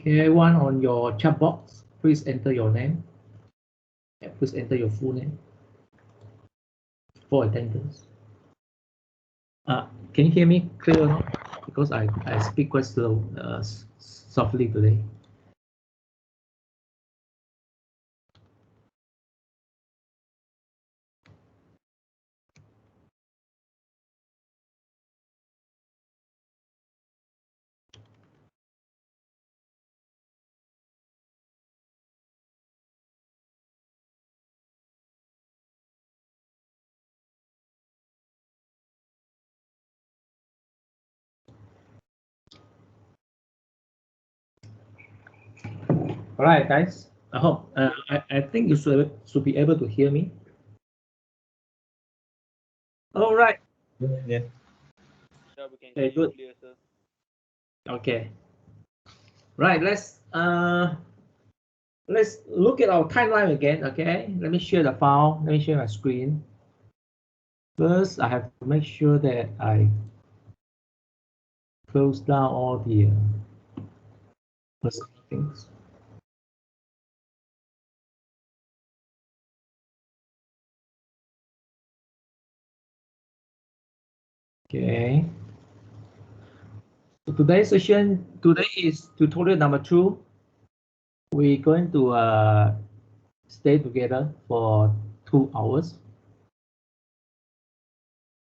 Okay, one on your chat box, please enter your name. Yeah, please enter your full name for attendance. Can you hear me clear or not? Because I speak quite slow, softly today. All right, guys. I hope I think you should be able to hear me. All right. Yeah. Sure, we can Okay, good. clear, sir. Okay. Right. Let's look at our timeline again. Okay. Let me share the file. Let me share my screen. First, I have to make sure that I close down all the personal things. Okay. So today's session, today is tutorial number 2. We're going to stay together for 2 hours.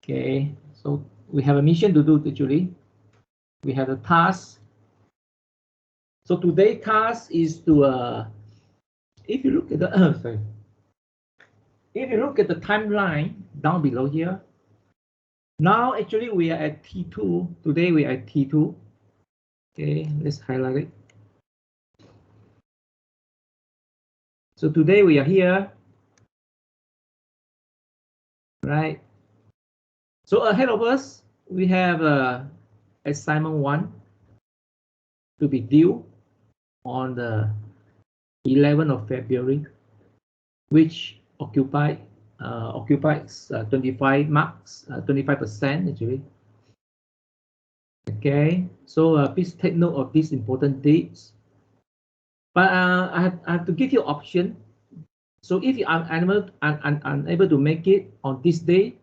Okay. So we have a mission to do actually. We have a task. So today's task is to if you look at the sorry. If you look at the timeline down below here, now actually we are at T2. Today we are at T2. Okay, let's highlight it. So today we are here, right? So ahead of us, we have assignment 1 to be due on the 11th of February, which occupies 25 marks, 25% actually. Okay, so please take note of these important dates. But I have to give you option. So if you are unable to make it on this day,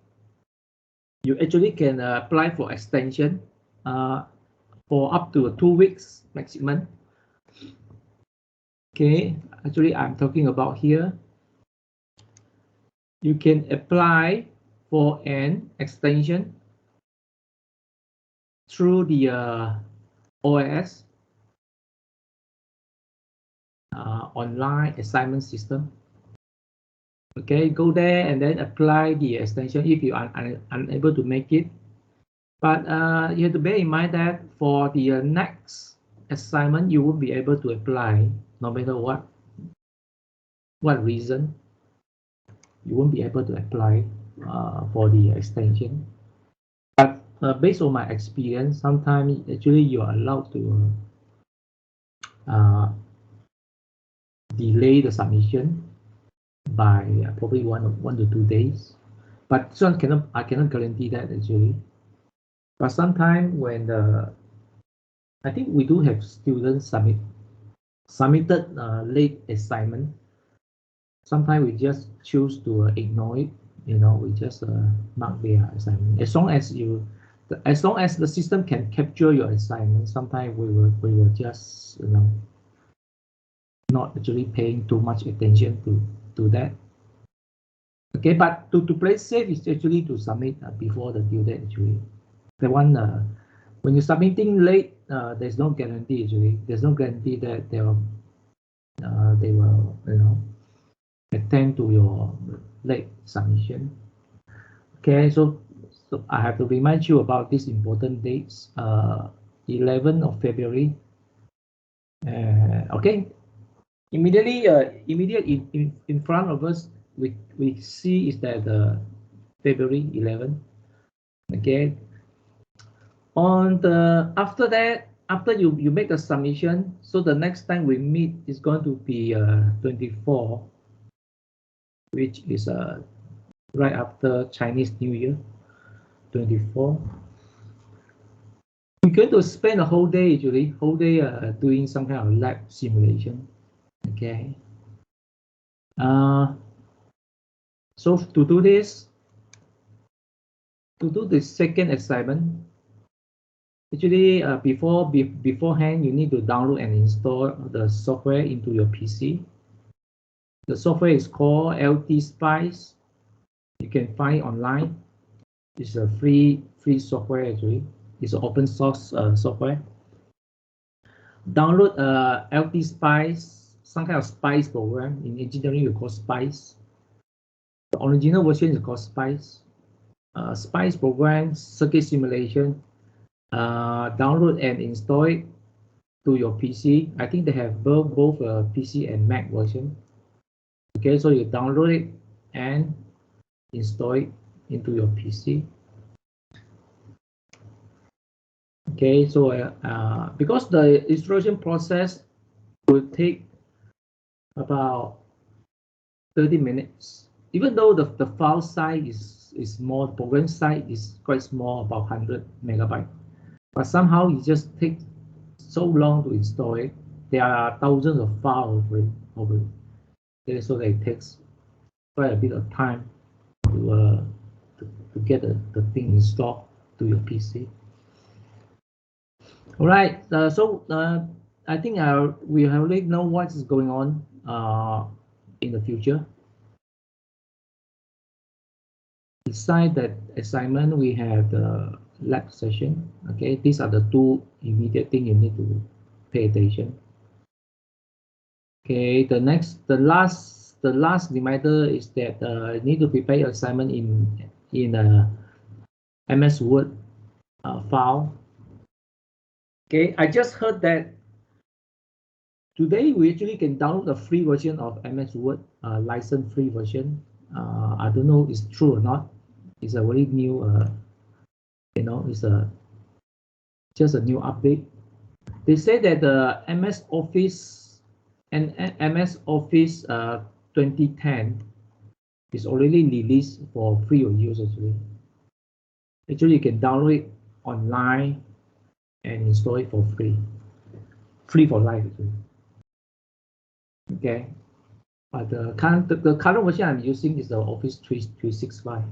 you actually can apply for extension for up to 2 weeks maximum. Okay, actually I'm talking about here. You can apply for an extension through the OS online assignment system. Okay, go there and then apply the extension if you are unable to make it. But you have to bear in mind that for the next assignment, you won't be able to apply no matter what reason. You won't be able to apply for the extension. But based on my experience, sometimes actually you are allowed to delay the submission by probably one to 2 days. But this one I cannot guarantee that actually. But sometimes when I think we do have students submitted late assignment. Sometimes we just choose to ignore it. You know, we just mark their assignment. As long as the system can capture your assignment, sometimes we will just not actually paying too much attention to that. Okay, but to play safe is actually to submit before the due date actually. The one when you're submitting late, there's no guarantee actually. There's no guarantee that they will attend to your late submission. Okay, so I have to remind you about these important dates. 11th of February. Okay, immediately in front of us, we see is that February 11th. Okay. After that, after you make the submission, so the next time we meet is going to be 24, which is right after Chinese New Year, 24. We're going to spend a whole day, usually, whole day doing some kind of lab simulation. Okay. So to do this, to do the second assignment, actually beforehand, you need to download and install the software into your PC. The software is called LT Spice. You can find it online. It's a free software actually. It's an open source software. Download LT Spice, some kind of Spice program. In engineering, we call Spice. The original version is called Spice. Spice program, circuit simulation. Download and install it to your PC. I think they have both PC and Mac version. Okay, so you download it and install it into your PC. Okay, so because the installation process will take about 30 minutes, even though the file size is small, the program size is quite small, about 100 megabytes. But somehow it just takes so long to install it. There are thousands of files over it. Okay, so it takes quite a bit of time to get the thing installed to your PC. All right, so I think we already know what is going on in the future. Besides that assignment, we have the lab session. Okay, these are the two immediate things you need to pay attention. Okay, the last reminder is that you need to prepare assignment in a MS Word file. Okay, I just heard that today we actually can download a free version of MS Word, license free version. I don't know if it's true or not. It's a very new, it's just a new update. They say that the MS Office and MS Office 2010 is already released for free use actually. Actually, you can download it online and install it for free. Free for life actually. Okay. But the current version I'm using is the Office 365.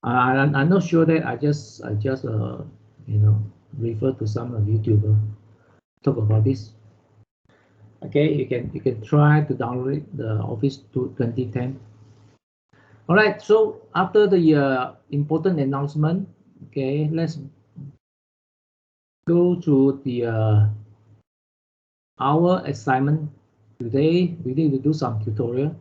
I'm not sure that I just refer to some YouTuber talk about this. Okay, you can try to download the Office 2010. All right, so after the important announcement, okay, let's go to the our assignment today. We need to do some tutorial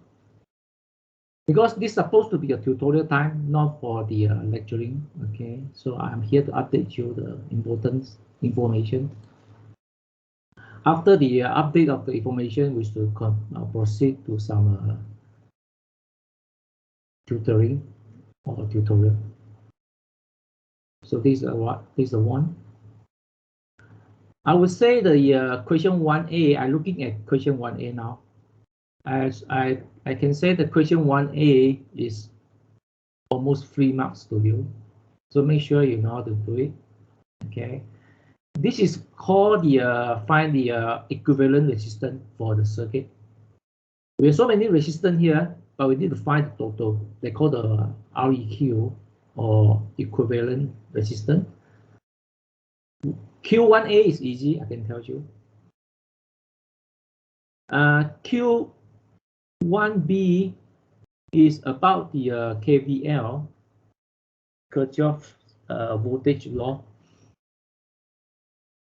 because this is supposed to be a tutorial time, not for the lecturing. Okay, so I'm here to update you the important information. After the update of the information, we should proceed to some tutoring or tutorial. So this is the one. I would say the question 1A. I'm looking at question 1A now. As I can say the question 1A is almost 3 marks to you. So make sure you know how to do it. Okay. This is called the find the equivalent resistance for the circuit. We have so many resistance here, but we need to find the total. They call the REQ or equivalent resistance. Q1A is easy, I can tell you. Q1B is about the KVL, Kirchhoff voltage law.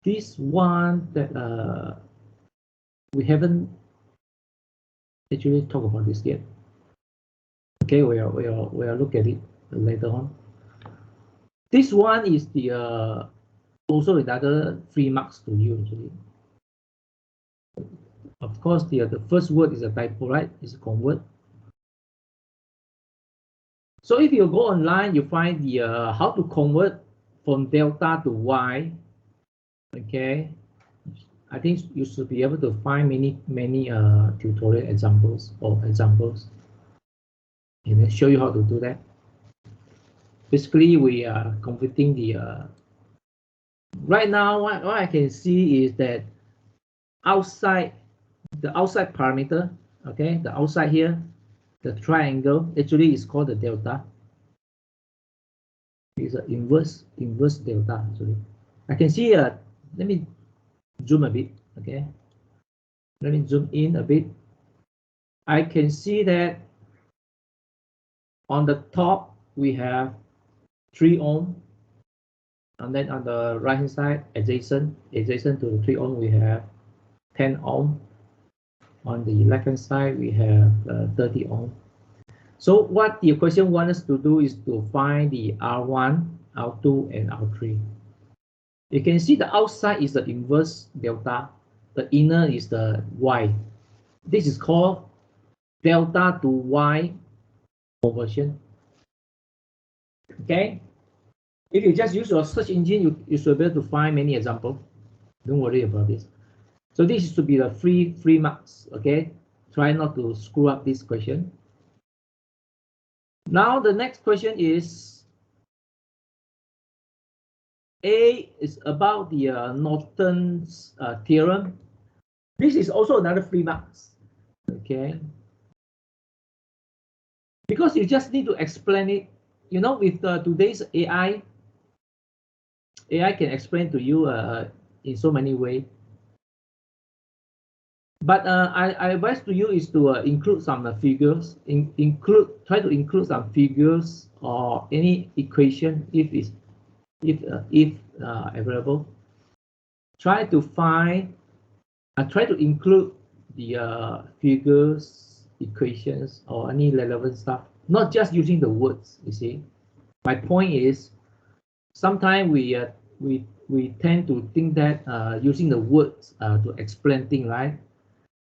This one that we haven't actually talked about this yet. Okay, we'll look at it later on. This one is the also another 3 marks to you actually. Of course, the first word is a typo, right? It's a convert. So if you go online, you find the how to convert from delta to Y. Okay, I think you should be able to find many tutorial examples and show you how to do that. Basically, we are converting the Right now, what I can see is that outside the outside parameter, okay, the outside here, the triangle actually is called the delta. It's an inverse delta actually. I can see let me zoom a bit, okay. Let me zoom in a bit. I can see that on the top we have 3 ohm, and then on the right hand side adjacent to the 3 ohm we have 10 ohm. On the left hand side we have 30 ohm. So what the equation wants us to do is to find the R1, R2, and R3. You can see the outside is the inverse delta, the inner is the Y. This is called delta to Y conversion. Okay. If you just use your search engine, you should be able to find many examples. Don't worry about this. So this is to be the free marks. Okay. Try not to screw up this question. Now the next question is A is about the Norton's theorem. This is also another 3 marks. Okay. Because you just need to explain it. You know, with today's AI can explain to you in so many ways. But I advise to you is to include some figures, try to include some figures or any equation if available. Try to include the figures, equations, or any relevant stuff. Not just using the words. You see, my point is sometimes we tend to think that using the words to explain things, right?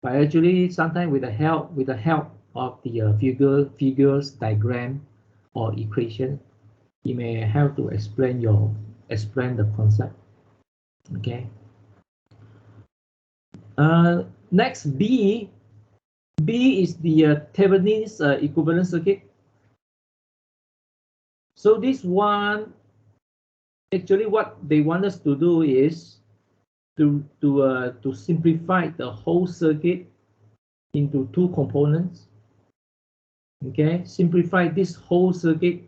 But actually, sometimes with the help of the figures, diagram, or equation, you may help to explain the concept. Okay. Next, B is the Thevenin's equivalent circuit. So this one, actually, what they want us to do is to simplify the whole circuit into 2 components. Okay, simplify this whole circuit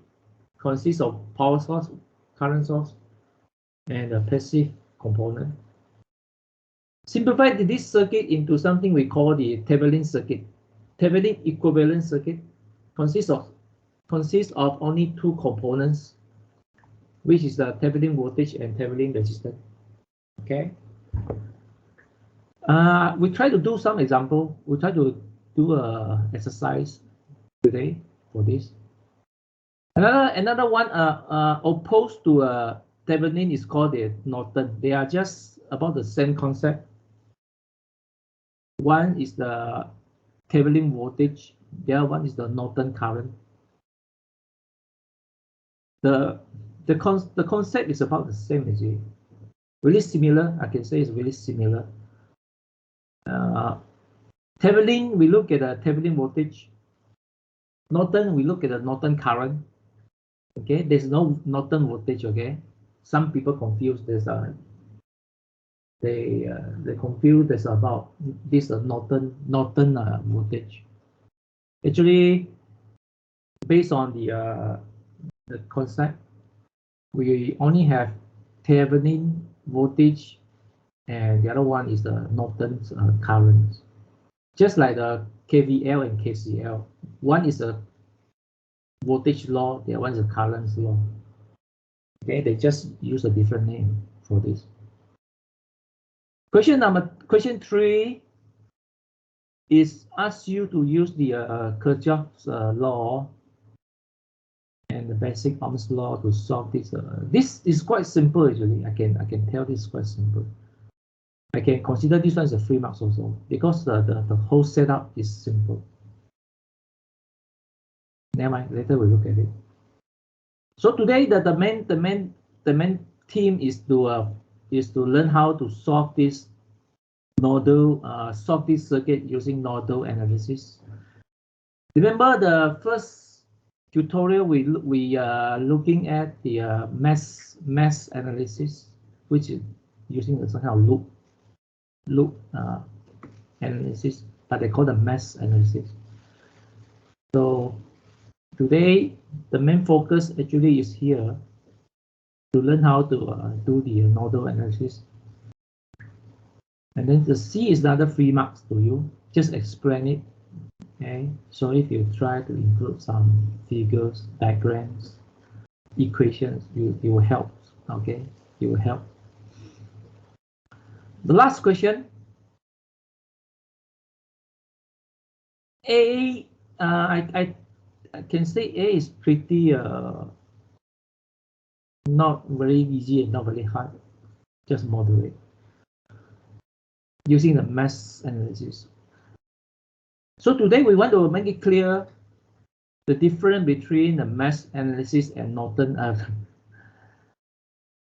consists of power source, current source, and a passive component. Simplify this circuit into something we call the Thevenin circuit. Thevenin equivalent circuit consists of only 2 components, which is the Thevenin voltage and Thevenin resistance. Okay. We try to do some example. We try to do a exercise today for this. Another one opposed to Thevenin is called the Norton. They are just about the same concept. One is the Thevenin voltage. The other one is the Norton current. The concept is about the same as it. Really similar. I can say it's really similar. Thevenin, we look at the Thevenin voltage. Norton, we look at the Norton current. Okay, there's no Norton voltage. Okay, some people confuse this. They confuse this about this Norton voltage. Actually, based on the concept, we only have Thevenin voltage, and the other one is the Norton's current. Just like the KVL and KCL, one is a voltage law, the other one is a current law. Okay, they just use a different name for this. Question 3 is ask you to use the Kirchhoff's law and the basic Ohm's law to solve this. This is quite simple actually. I can tell this is quite simple. I can consider this one as a 3 marks also because the whole setup is simple. Never mind, later we'll look at it. So today the main theme is to learn how to solve this circuit using nodal analysis. Remember the first tutorial we looking at the mass analysis. which is using some kind of loop analysis, but they call the mesh analysis. So today, the main focus actually is here to learn how to do the nodal analysis. And then the C is another 3 marks to you. Just explain it. Okay. So if you try to include some figures, diagrams, equations, it will help. Okay, it will help. The last question. A, I can say A is pretty not very easy and not very hard, just moderate. Using the mesh analysis. So today we want to make it clear the difference between the mesh analysis and Norton.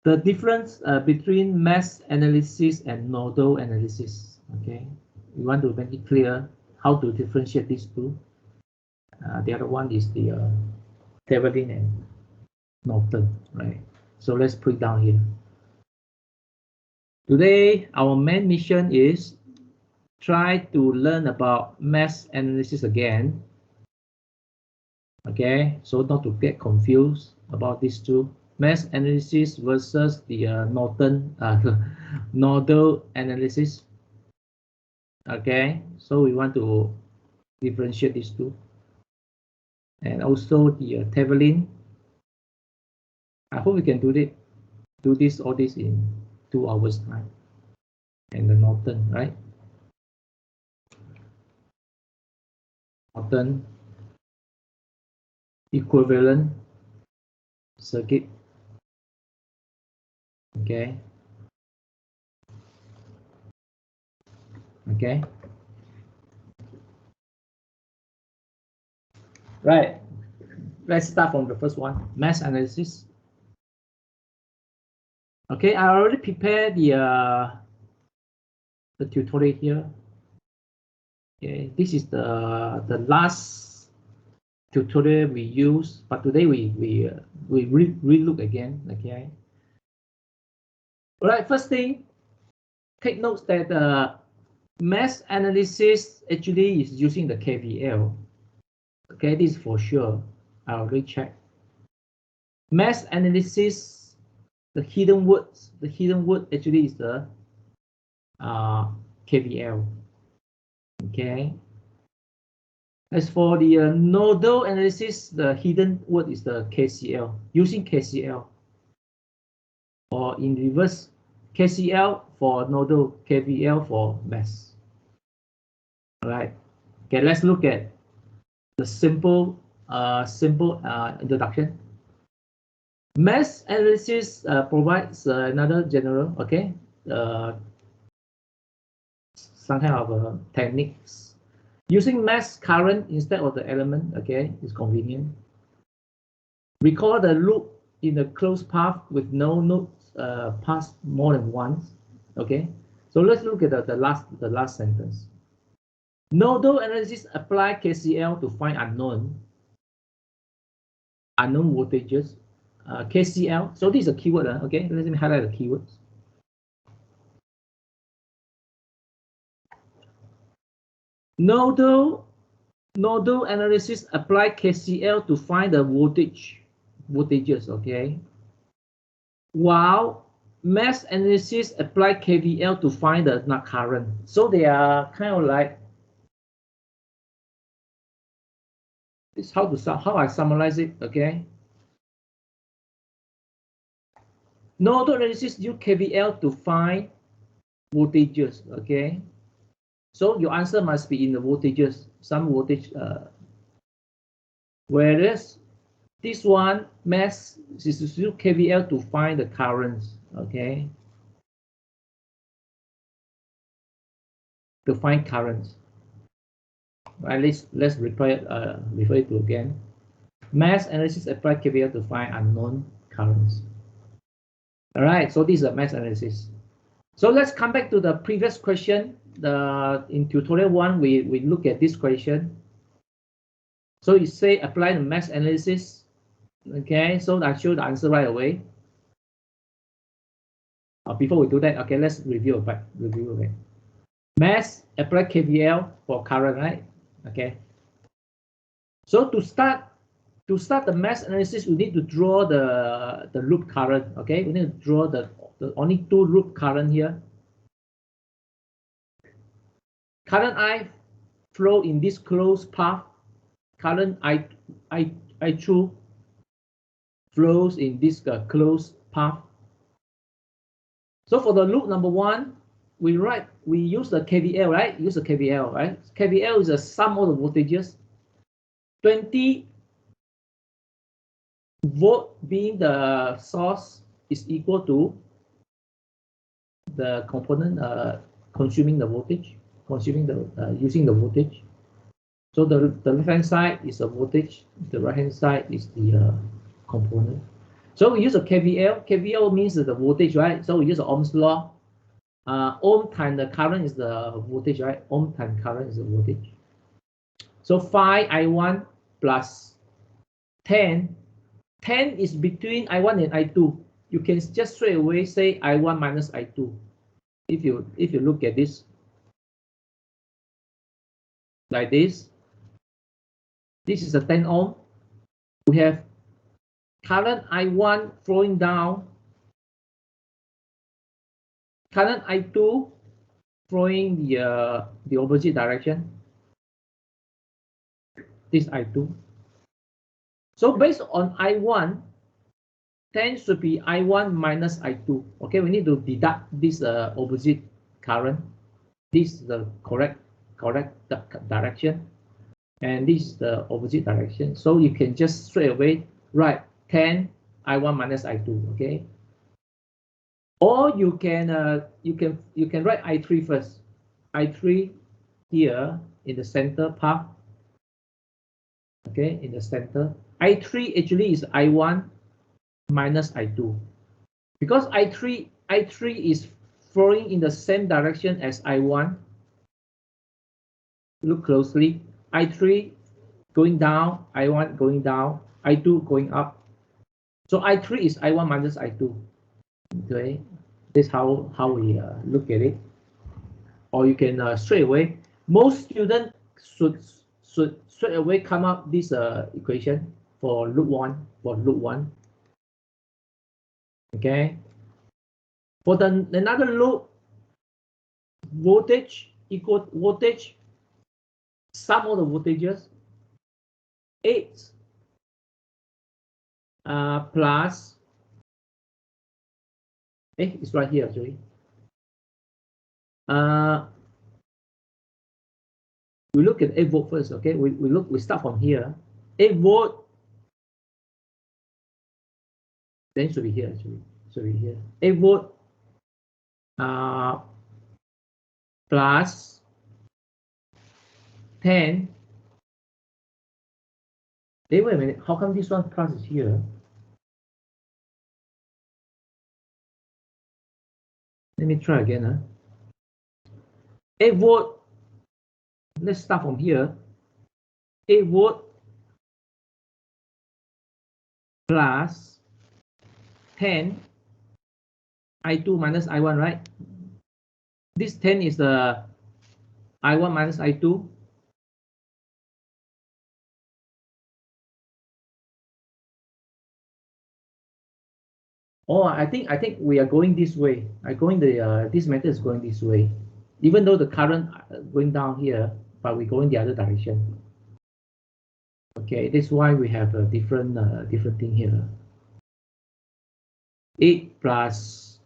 The difference between mesh analysis and nodal analysis. Okay, we want to make it clear how to differentiate these two. The other one is the Thevenin and Norton, right? So let's put it down here. Today, our main mission is try to learn about mesh analysis again. Okay, so not to get confused about these two. Mesh analysis versus the Norton nodal analysis. Okay, so we want to differentiate these two. And also the Thevenin. I hope we can do all this in 2 hours time. And the Norton, right? Norton equivalent circuit. Okay. Okay. Right. Let's start from the first one, mesh analysis. Okay, I already prepared the tutorial here. Okay, this is the last tutorial we use, but today we relook again. Okay. All right. First thing, take notes that mesh analysis actually is using the KVL. Okay, this is for sure. I already checked. Mesh analysis, the hidden words. The hidden word actually is the KVL. Okay. As for the nodal analysis, the hidden word is the KCL. Using KCL, or in reverse, KCL for nodal, KVL for mesh. All right. Okay, let's look at the simple introduction. Mesh analysis provides another general, okay, some kind of techniques. Using mesh current instead of the element, okay, is convenient. Recall the loop in a closed path with no nodes passed more than once, okay. So let's look at the last sentence. Nodal analysis apply KCL to find unknown voltages. KCL. So this is a keyword. Okay, let me highlight the keywords. Nodal analysis apply KCL to find the voltages. Okay, while mesh analysis apply KVL to find the current. So they are kind of like, this how I summarize it. Okay. Nodal analysis use KVL to find voltages. Okay. So your answer must be in the voltages, some voltage. Whereas this one, mesh is use KVL to find the currents. Okay. To find currents. Right. Let's refer it to again. Mesh analysis apply KVL to find unknown currents. All right, so this is a mesh analysis. So let's come back to the previous question. In tutorial 1, we look at this question. So you say apply the mesh analysis. Okay, so I show the answer right away. Before we do that, okay, let's review. Okay. Mass apply KVL for current, right? Okay. So to start the mass analysis, we need to draw the loop current. Okay, we need to draw the only two loop current here. Current I flow in this closed path. Current I2 flows in this closed path. So for the loop number one, we use the KVL, right? Use the KVL, right? KVL is the sum of the voltages. 20 volt being the source is equal to the component consuming the voltage, using the voltage. So the left hand side is the voltage, the right hand side is the component. So we use a KVL. KVL means the voltage, right? So we use the Ohm's law. Ohm times the current is the voltage, right? Ohm times current is the voltage. So 5 I1 plus 10. 10 is between I1 and I2. You can just straight away say I1 minus I2. If you look at this like this, this is a 10 ohm. We have current I1 flowing down, current I2 flowing the opposite direction. This I2. So based on I1, 10 should be I1 minus I2. Okay, we need to deduct this opposite current. This is the correct direction, and this is the opposite direction. So you can just straight away write 10 I1 minus I2. Okay, or you can write I3 first. I3 here in the center path. Okay, in the center. I3 actually is I1 minus I2, because I3 is flowing in the same direction as I1. Look closely. I3 going down, I1 going down, I2 going up. So I3 is I1 minus I2. Okay, this is how we look at it. Or you can straight away. Most students should straight away come up this equation for loop one. Okay. For another loop, voltage equal voltage, sum of the voltages, 8 plus, it's right here actually. We look at 8 volt first. Okay, we start from here. 8 volt, then should be here actually. Should be here. 8 volt plus 10. Hey, wait a minute. How come this one plus is here? Let me try again. 8 volt. Let's start from here. 8 volt plus 10 I2 minus I1, right? This 10 is the I1 minus I2. Oh, I think we are going this way. This method is going this way, even though the current going down here, but we're going the other direction. Okay, that's why we have a different thing here. 8 plus,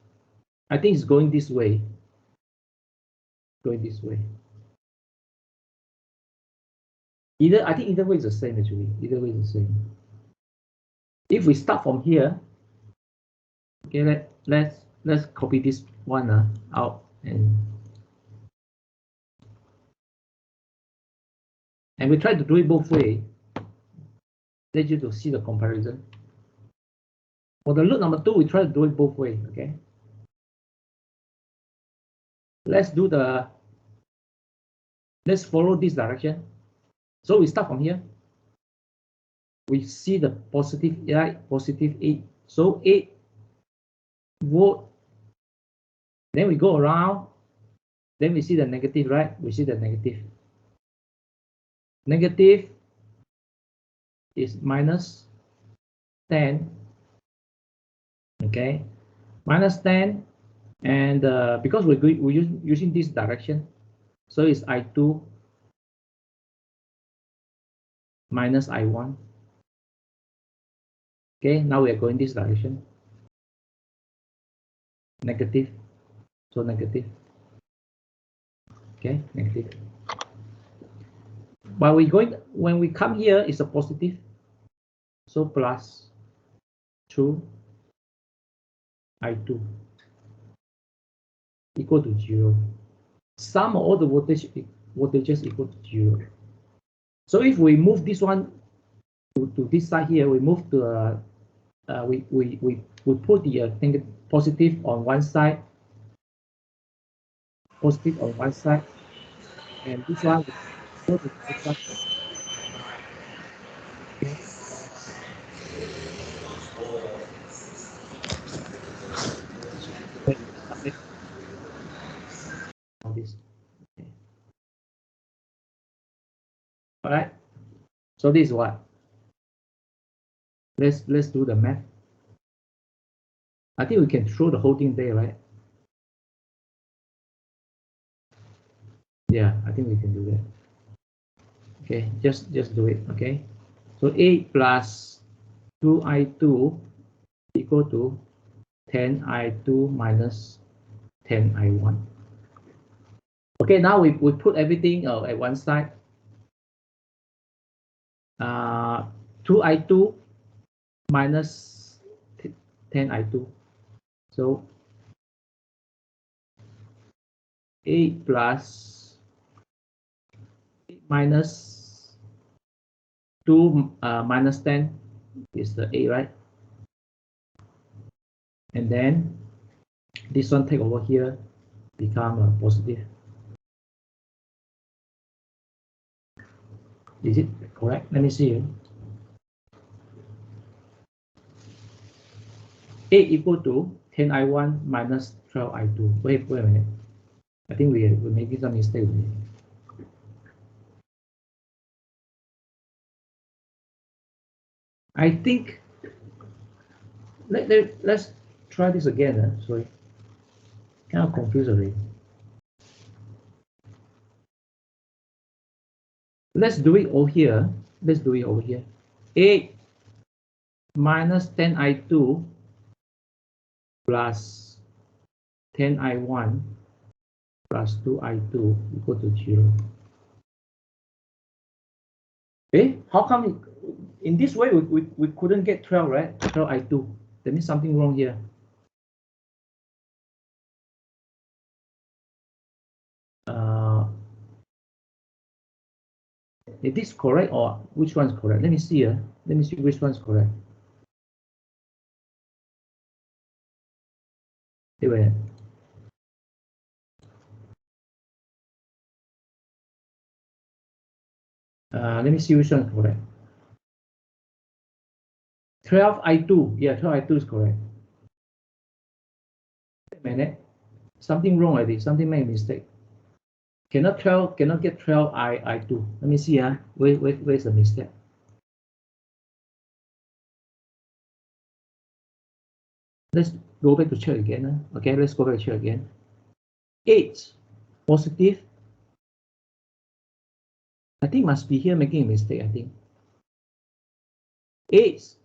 I think it's going this way. Going this way. I think either way is the same actually. Either way is the same. If we start from here, okay, let's copy this one out and we try to do it both ways. Let you to see the comparison. For the loop number 2, we try to do it both ways. Okay. Let's follow this direction. So we start from here. We see the positive 8. So 8 volt Then we go around, then we see the negative, right? We see the negative. Negative is minus 10. Okay, minus 10, and because we're using this direction, so it's I2 minus I1. Okay, now we are going this direction. Negative, so negative. Okay, negative. But when we come here, it's a positive, so plus 2 I2 equal to 0. Sum of all the voltages equal to 0. So if we move this one to this side here, we move to we put the positive on one side, positive on one side, and this one go to this side. Okay. On this. Okay. All right. So this is what. Let's do the math. I think we can throw the whole thing there, right? Yeah, I think we can do that. Okay, just do it. Okay, so 8 plus 2I2 equal to 10I2 minus 10I1. Okay, now we put everything at one side. 2I2 minus 10I2. So 8 plus 8 minus 2 minus 10 is the 8, right? And then this one take over here, become positive. Is it correct? Let me see. 8 equal to 10I1 minus 12I2. Wait a minute. I think we're making some mistake. I think let's try this again. Sorry, kind of confused already. Let's do it over here. Let's do it over here. 8 minus 10I2 plus 10I1 plus 2I2 equal to 0. How come in this way we couldn't get 12, right? 12I2. That means something wrong here. Is this correct or which one's correct? Let me see. Let me see which one's correct. Wait. Let me see which one's correct. 12I2. Yeah, 12I2 is correct. Wait a minute. Something wrong already. Something made a mistake. Cannot get 12I2. Let me see. Where's the mistake? Let's go back to check again. Okay, let's go back to check again. 8 positive. I think must be here making a mistake. I think 8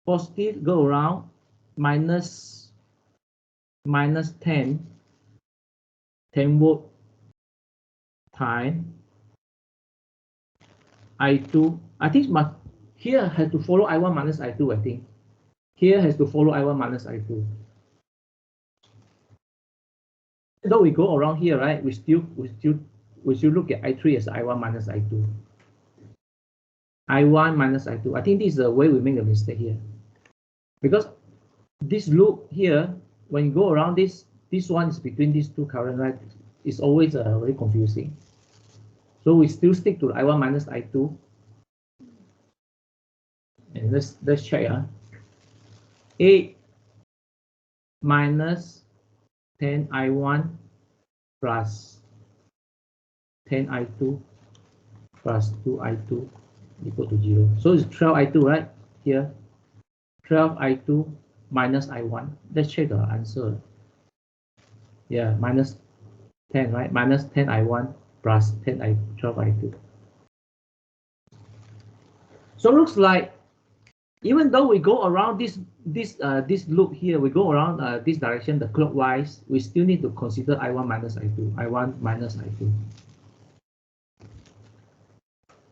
positive go around minus 10 volt time I2. I think must here has to follow I1 minus I2. I think here has to follow I1 minus I2. Though we go around here, right? We still look at I3 as I1 minus I2. I1 minus I2. I think this is the way we make a mistake here, because this loop here, when you go around this one is between these two current, right? It's always very confusing. So we still stick to I1 minus I2. And let's check. 8 minus 10I1 plus 10I2 plus 2I2 equal to 0. So it's 12I2, right? Here, 12I2 minus I1. Let's check the answer. Yeah, minus 10, right? Minus 10I1 plus 12I2. So it looks like even though we go around this loop here, we go around this direction, the clockwise, we still need to consider I1 minus I2, I1 minus I2.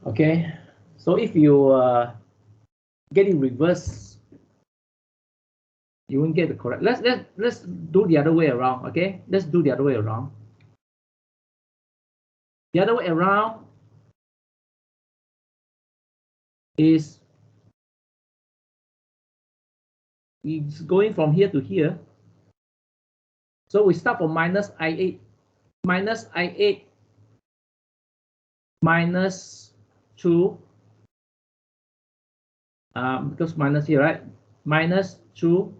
Okay, so if you get it reverse, you won't get the correct. Let's do the other way around. Okay, let's do the other way around. The other way around is it's going from here to here. So we start from minus I8, minus I8 minus 2, because minus here, right? Minus 2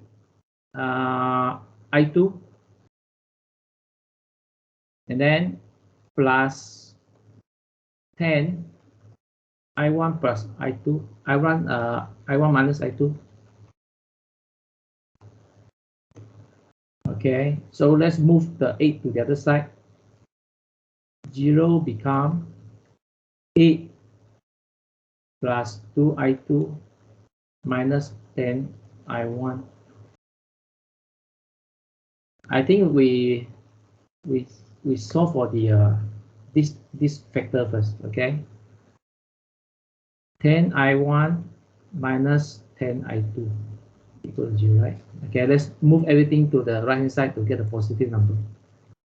I2, and then plus 10 I1 plus I2, I1 minus I2. Okay, so let's move the 8 to the other side. 0 become 8 plus 2I2 minus 10 I1. I think we solve for the this factor first. Okay, 10 I1 minus 10 I2 equal to 0, right? Okay, let's move everything to the right hand side to get a positive number.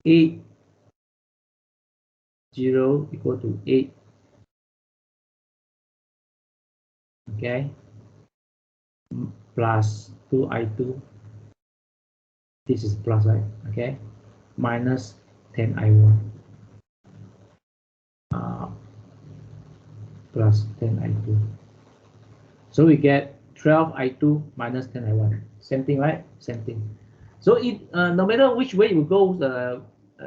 8 0 equal to 8. Okay, plus 2I2. This is plus, right? Okay, minus 10 I1 plus 10 I2. So we get 12 I2 minus 10 I1. Same thing, right? Same thing. So it no matter which way you go,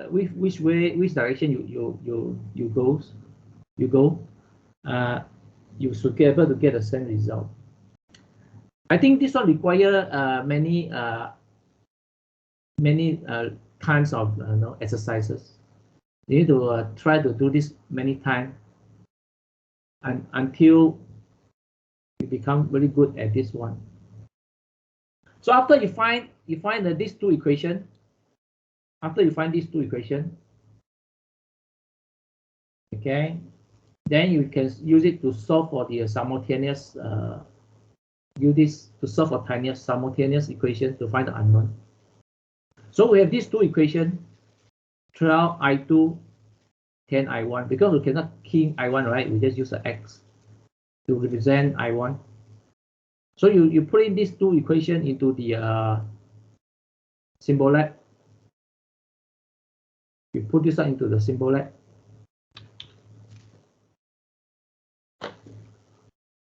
which direction you go, you should be able to get the same result. I think this one require many kinds of exercises. You need to try to do this many times and until you become really good at this one. So after you find these two equations, okay, then you can use it to solve for the simultaneous simultaneous equation to find the unknown. So we have these two equations, 12I2, 10I1. Because we cannot key I1, right? We just use the X to represent I1. So you put in these two equations into the symbol. You put this out into the symbol.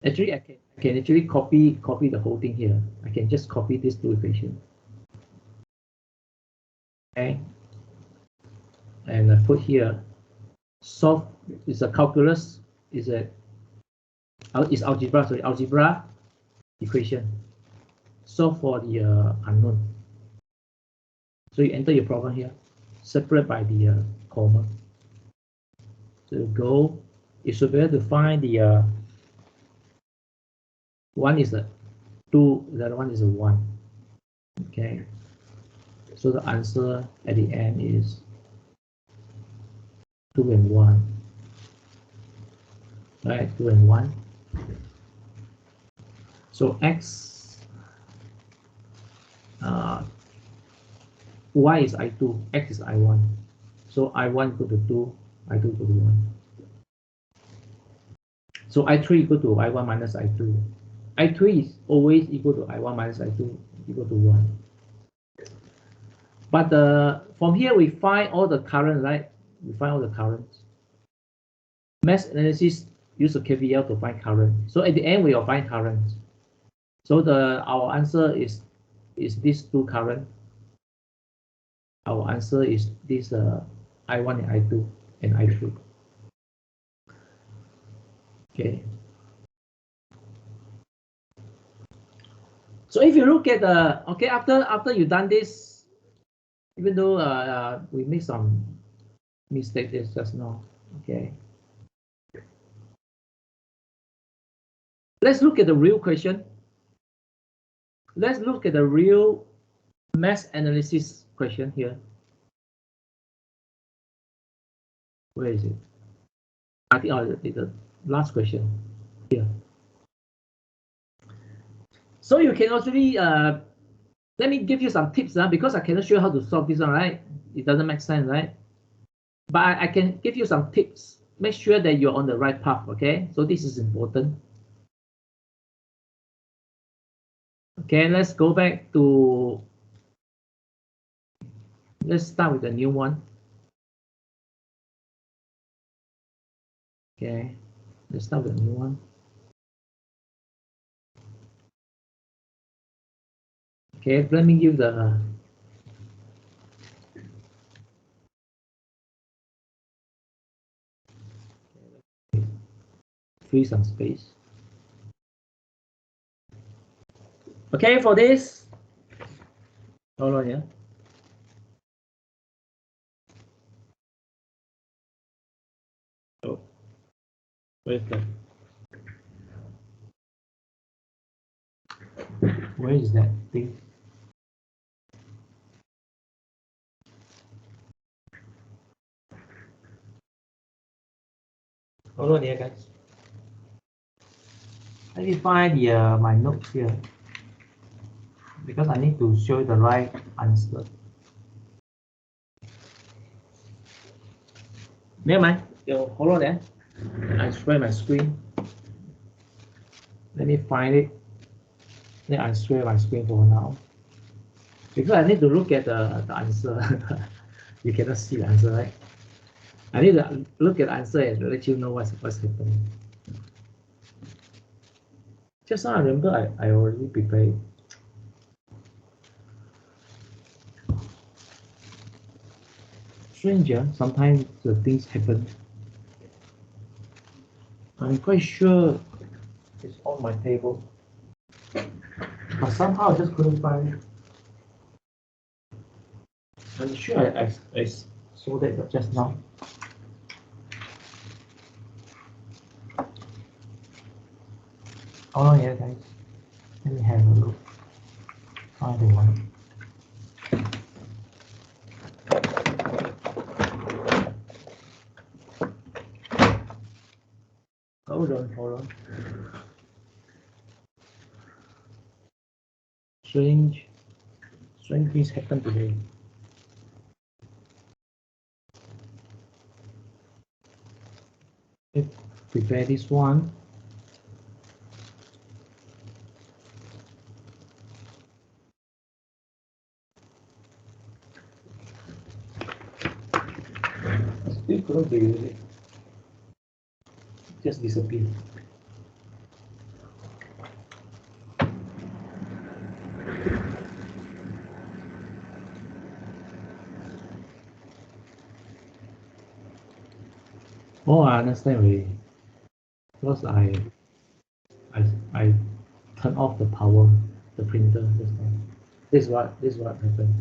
Actually, I can actually copy the whole thing here. I can just copy these two equations. Okay, and I put here. Solve is a calculus. Is algebra. Sorry, algebra equation. Solve for the unknown. So you enter your problem here. Separate by the comma. So go. You should be able to find the one is a 2, the other one is a 1. Okay. So the answer at the end is 2 and 1. Right, 2 and 1. So X, Y is I2, X is I1. So I1 equal to 2, I2 equal to 1. So I3 equal to I1 minus I2. I3 is always equal to I1 minus I2 equal to 1. But from here we find all the current, right? We find all the currents. Mass analysis use a KVL to find current. So at the end we will find current. So our answer is these two current. our answer is this I1 and I2 and I3. Okay. So if you look at the okay after you done this, even though we made some mistakes just now, okay. Let's look at the real question. Let's look at the real mass analysis question here. Where is it? I think the last question here. So you can actually let me give you some tips because I cannot show you how to solve this one, right? It doesn't make sense, right? But I can give you some tips. Make sure that you're on the right path, okay? So this is important. Okay, let's go back to, let's start with the new one. Okay, let's start with the new one. Okay, let me give the free some space. Okay, for this, hold on here. Oh, where's that? Where is that thing? Hold on here, guys. Let me find the my notes here because I need to show the right answer. Never mind. Yo, hold on there. I share my screen. Let me find it. Then I share my screen for now. Because I need to look at the answer. You cannot see the answer, right? I need to look at the answer and let you know what's happening. Just now I remember I already prepared. Stranger, sometimes the things happen. I'm quite sure it's on my table. But somehow I just couldn't find it. I'm sure I saw that just now. Oh yeah, guys. Let me have a look. Find the one. Hold on. Strange things happen today. Let's prepare this one. Still couldn't believe it. Just disappeared. Oh, I understand already. Because I turned off the power, the printer just now. This is what happened.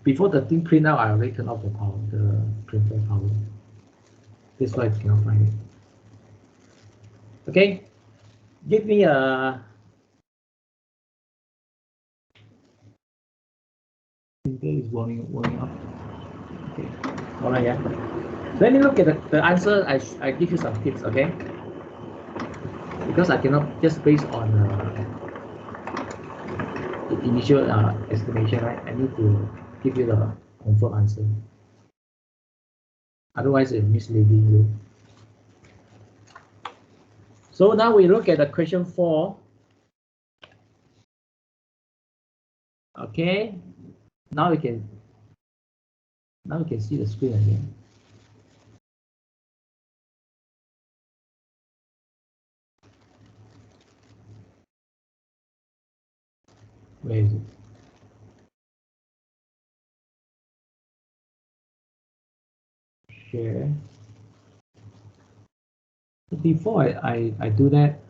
Before the thing print out, I already turned off the power, the printer power. This is why I cannot find it. Okay, give me a printer is warming up. Okay, all right, yeah. Let me look at the answer. I give you some tips, okay? Because I cannot just based on the initial estimation, right? I need to give you the confirmed answer. Otherwise, it's misleading you. So now we look at the question 4. Okay, now we can see the screen again. Where is it? share. Before I do that,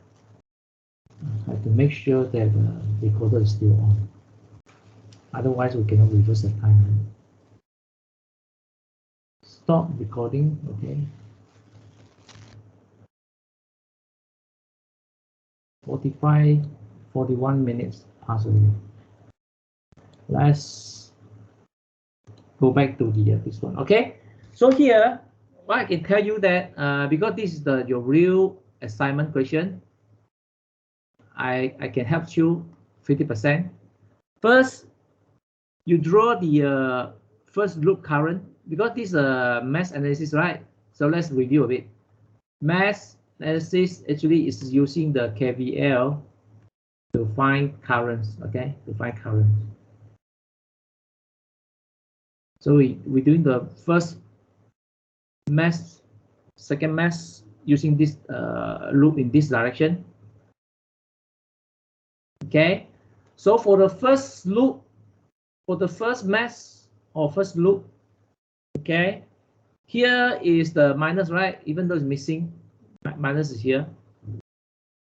I have to make sure that the recorder is still on. Otherwise, we cannot reverse the time. Stop recording, okay. 41 minutes pass away. Let's go back to this one, okay. So here, what I can tell you that because this is your real assignment question, I can help you 50%. First, you draw the first loop current because this is a mass analysis, right? So let's review a bit. Mass analysis actually is using the KVL to find currents, okay? To find currents. So we're doing the first mass, second mass using this loop in this direction. Okay, so for the first loop, for the first mass or first loop, okay, here is the minus, right? Even though it's missing, minus is here.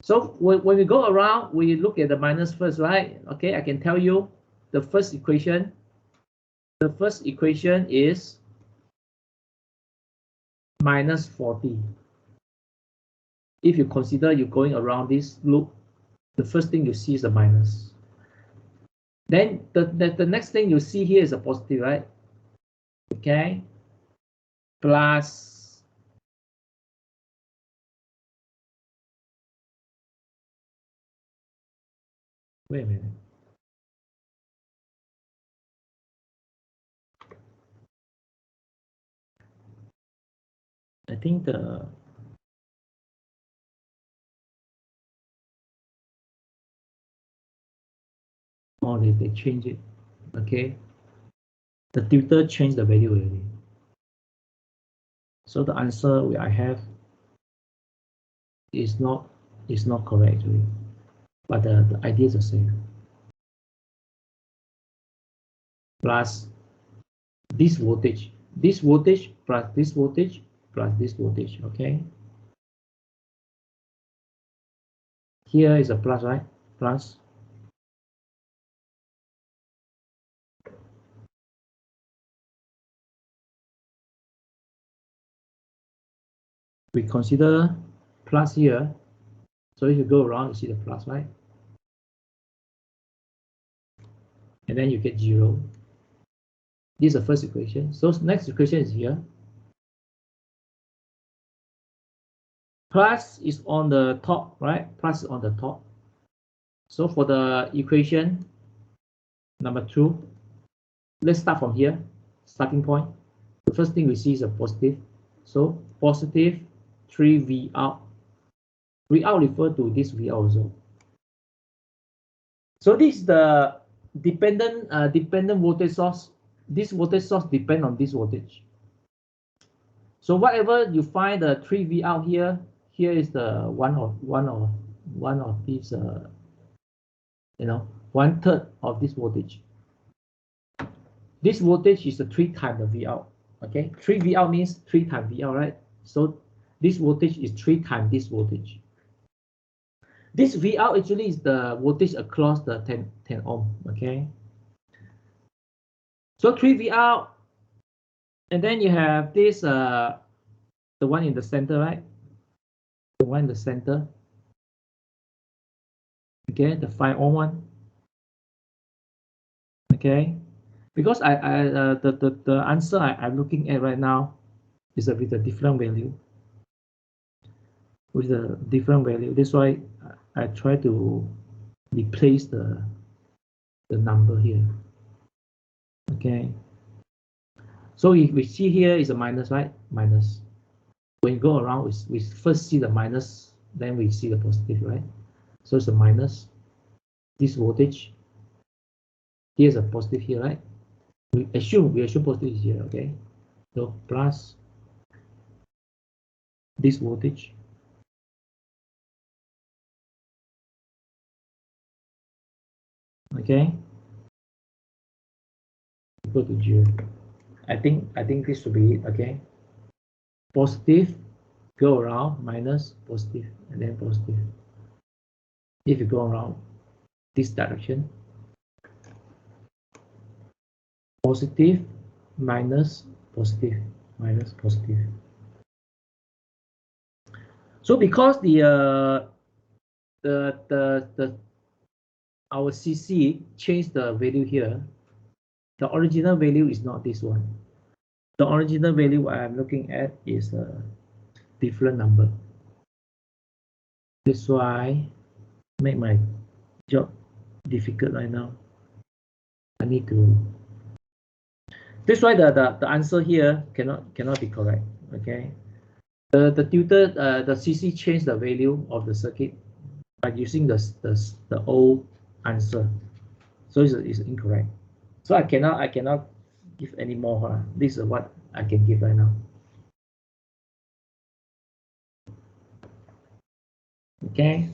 So when we go around, we look at the minus first, right? Okay, I can tell you the first equation. The first equation is minus 40. If you consider you're going around this loop, the first thing you see is a minus. Then the next thing you see here is a positive, right? Okay, plus wait a minute. I think they change it. Okay, the tutor changed the value already. So the answer I have is not correct really, but the idea is the same. Plus this voltage plus this voltage plus this voltage. Okay, here is a plus, right? Plus. We consider plus here. So if you go around, you see the plus, right? And then you get 0. This is the first equation. So next equation is here. Plus is on the top, right? Plus is on the top. So for the equation number 2, let's start from here. Starting point. The first thing we see is a positive. So positive 3V out. V out refer to this V out also. So this is the dependent voltage source. This voltage source depends on this voltage. So whatever you find the 3V out here, here is the one of these, 1/3 of this voltage. This voltage is the 3 times the V out. Okay, 3V out means 3 times V out, right? So this voltage is 3 times this voltage. This V out actually is the voltage across the 10 ohm. Okay, so 3V out, and then you have this the one in the center, right? The one in the center. Okay, the 5 ohm one. Okay, because the answer I'm looking at right now is with a different value. With a different value. That's why I try to replace the number here. Okay. So if we see here is a minus, right? Minus. When you go around, we first see the minus, then we see the positive, right? So it's a minus. This voltage. Here's a positive here, right? We assume positive is here, okay? So plus this voltage. Okay. Equal to 0. I think this should be it, okay? positive, go around, minus, positive, and then positive. If you go around this direction, positive, minus, positive, minus, positive. So because our CC changed the value here, the original value is not this one. The original value I'm looking at is a different number. That's why make my job difficult right now. I need to. That's why the answer here cannot be correct. Okay. The tutor the CC changed the value of the circuit by using the old answer, so it's incorrect. So I cannot give any more. This is what I can give right now. Okay.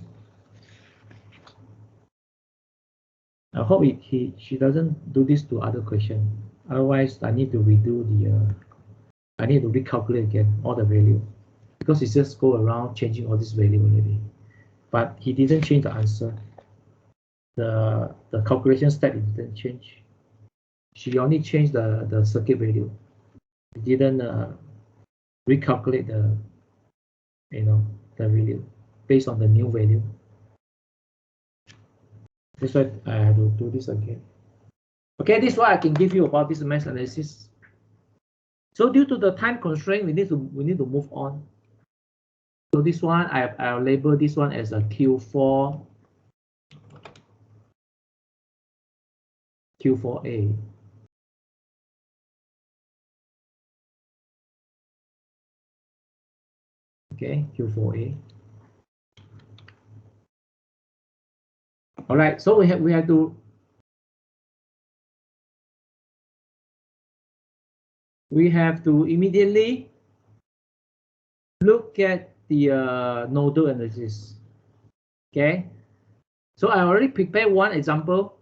I hope she doesn't do this to other question. Otherwise, I need to redo the. I need to recalculate again all the value, because it's just go around changing all this value already. But he didn't change the answer. The calculation step didn't change. She only changed the circuit value. It didn't recalculate the the value based on the new value. That's why I have to do this again. Okay, this is what I can give you about this math analysis. So due to the time constraint, we need to move on. So this one I'll label this one as a Q4 Q4A. Okay, Q4A. All right, so we have to immediately look at the nodal analysis. Okay, so I already prepared one example.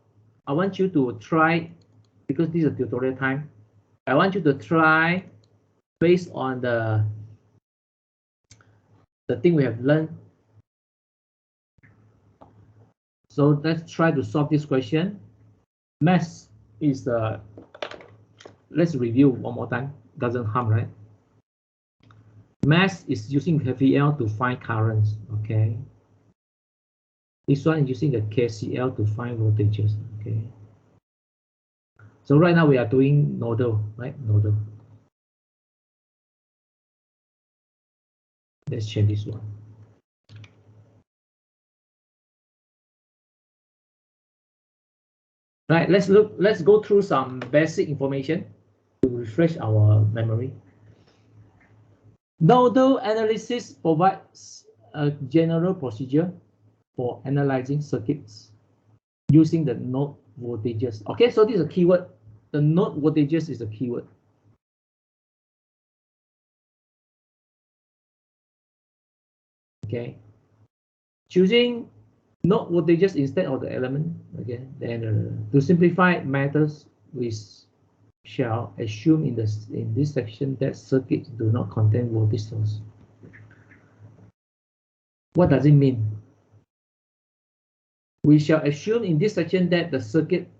I want you to try, because this is a tutorial time. I want you to try based on the thing we have learned. So let's try to solve this question. Math is let's review one more time. Doesn't harm, right? Math is using KVL to find currents. Okay. This one is using the KCL to find voltages. Okay. So right now we are doing nodal, right? Nodal. Let's change this one. Right, let's go through some basic information to refresh our memory. Nodal analysis provides a general procedure for analyzing circuits using the node voltages. Okay, so this is a keyword. The node voltages is a keyword. Okay, choosing node voltages instead of the element. Okay, then to simplify matters, we shall assume in this section that circuits do not contain voltage source. What does it mean? We shall assume in this section that circuits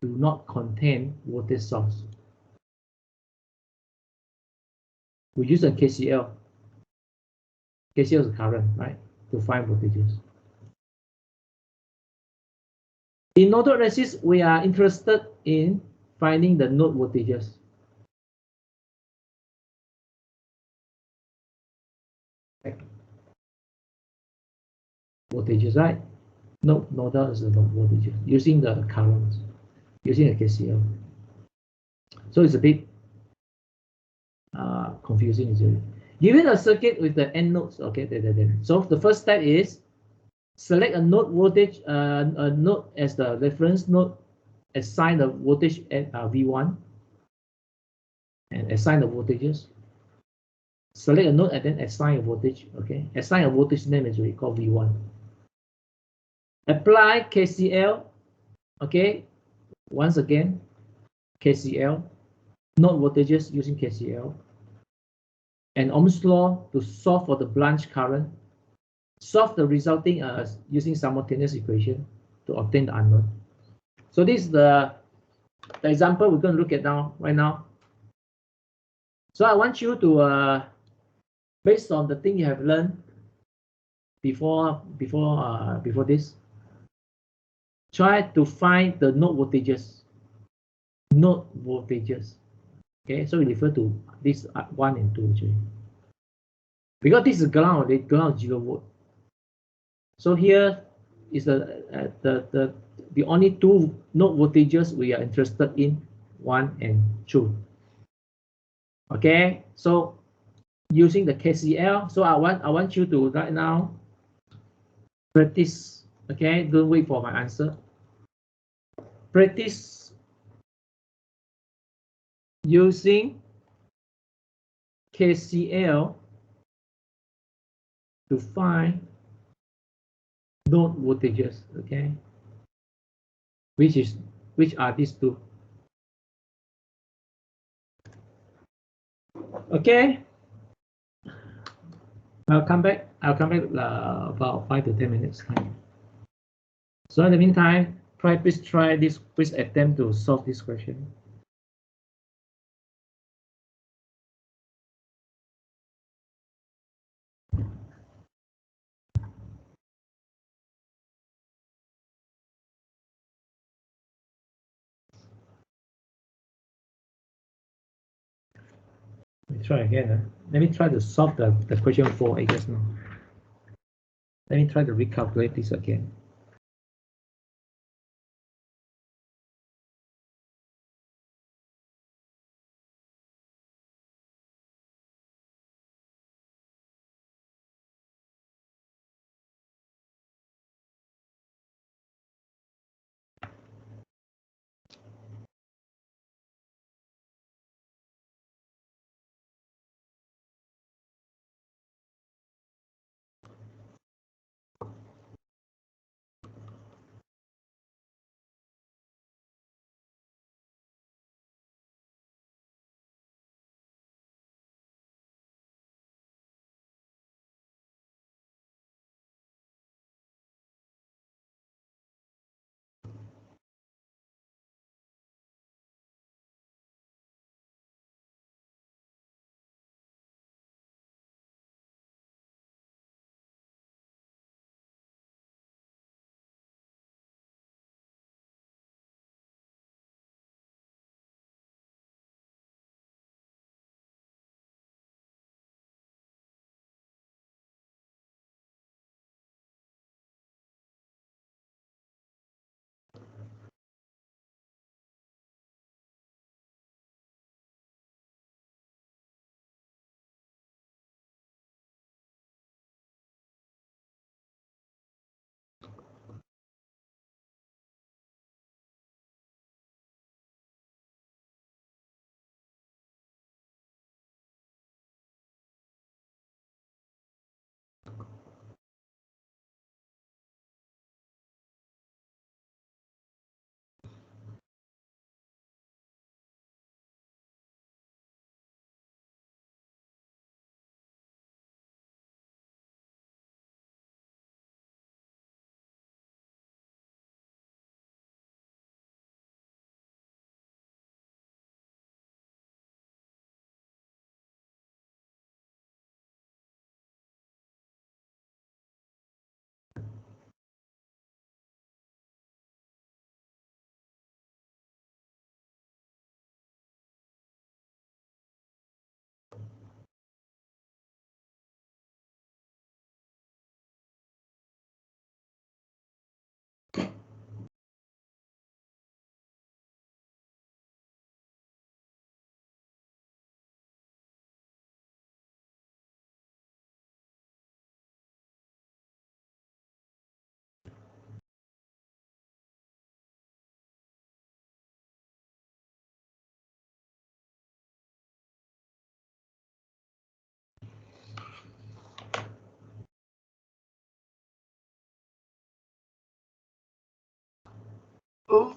do not contain voltage source. We use a KCL. KCL is current, right? To find voltages. In nodal analysis, we are interested in finding the node voltages. Voltages, right? Nodal is the node voltages using the current, using a KCL. So it's a bit confusing, isn't it? Given a circuit with the n nodes, okay. So the first step is select a node voltage, a node as the reference node, assign the voltage at V1, and assign the voltages. Select a node and then assign a voltage. Okay, assign a voltage name is we call V1. Apply KCL. Okay, once again, KCL. node voltages using KCL, and Ohm's law to solve for the branch current, solve the resulting using simultaneous equation to obtain the unknown. So this is the example we're going to look at now, right now. So I want you to, based on the thing you have learned before this, try to find the node voltages. Node voltages. Okay, so we refer to this 1 and 2 actually. Because this is ground, the ground 0 volt. So here is the only two node voltages we are interested in, 1 and 2. Okay, so using the KCL, so I want you to right now practice. Okay, don't wait for my answer. Practice using KCL to find node voltages. Okay, which are these two? Okay, I'll come back about 5 to 10 minutes time. So in the meantime, please attempt to solve this question. Let me try again. Let me try to solve the question 4, I guess now. Let me try to recalculate this again. Oh.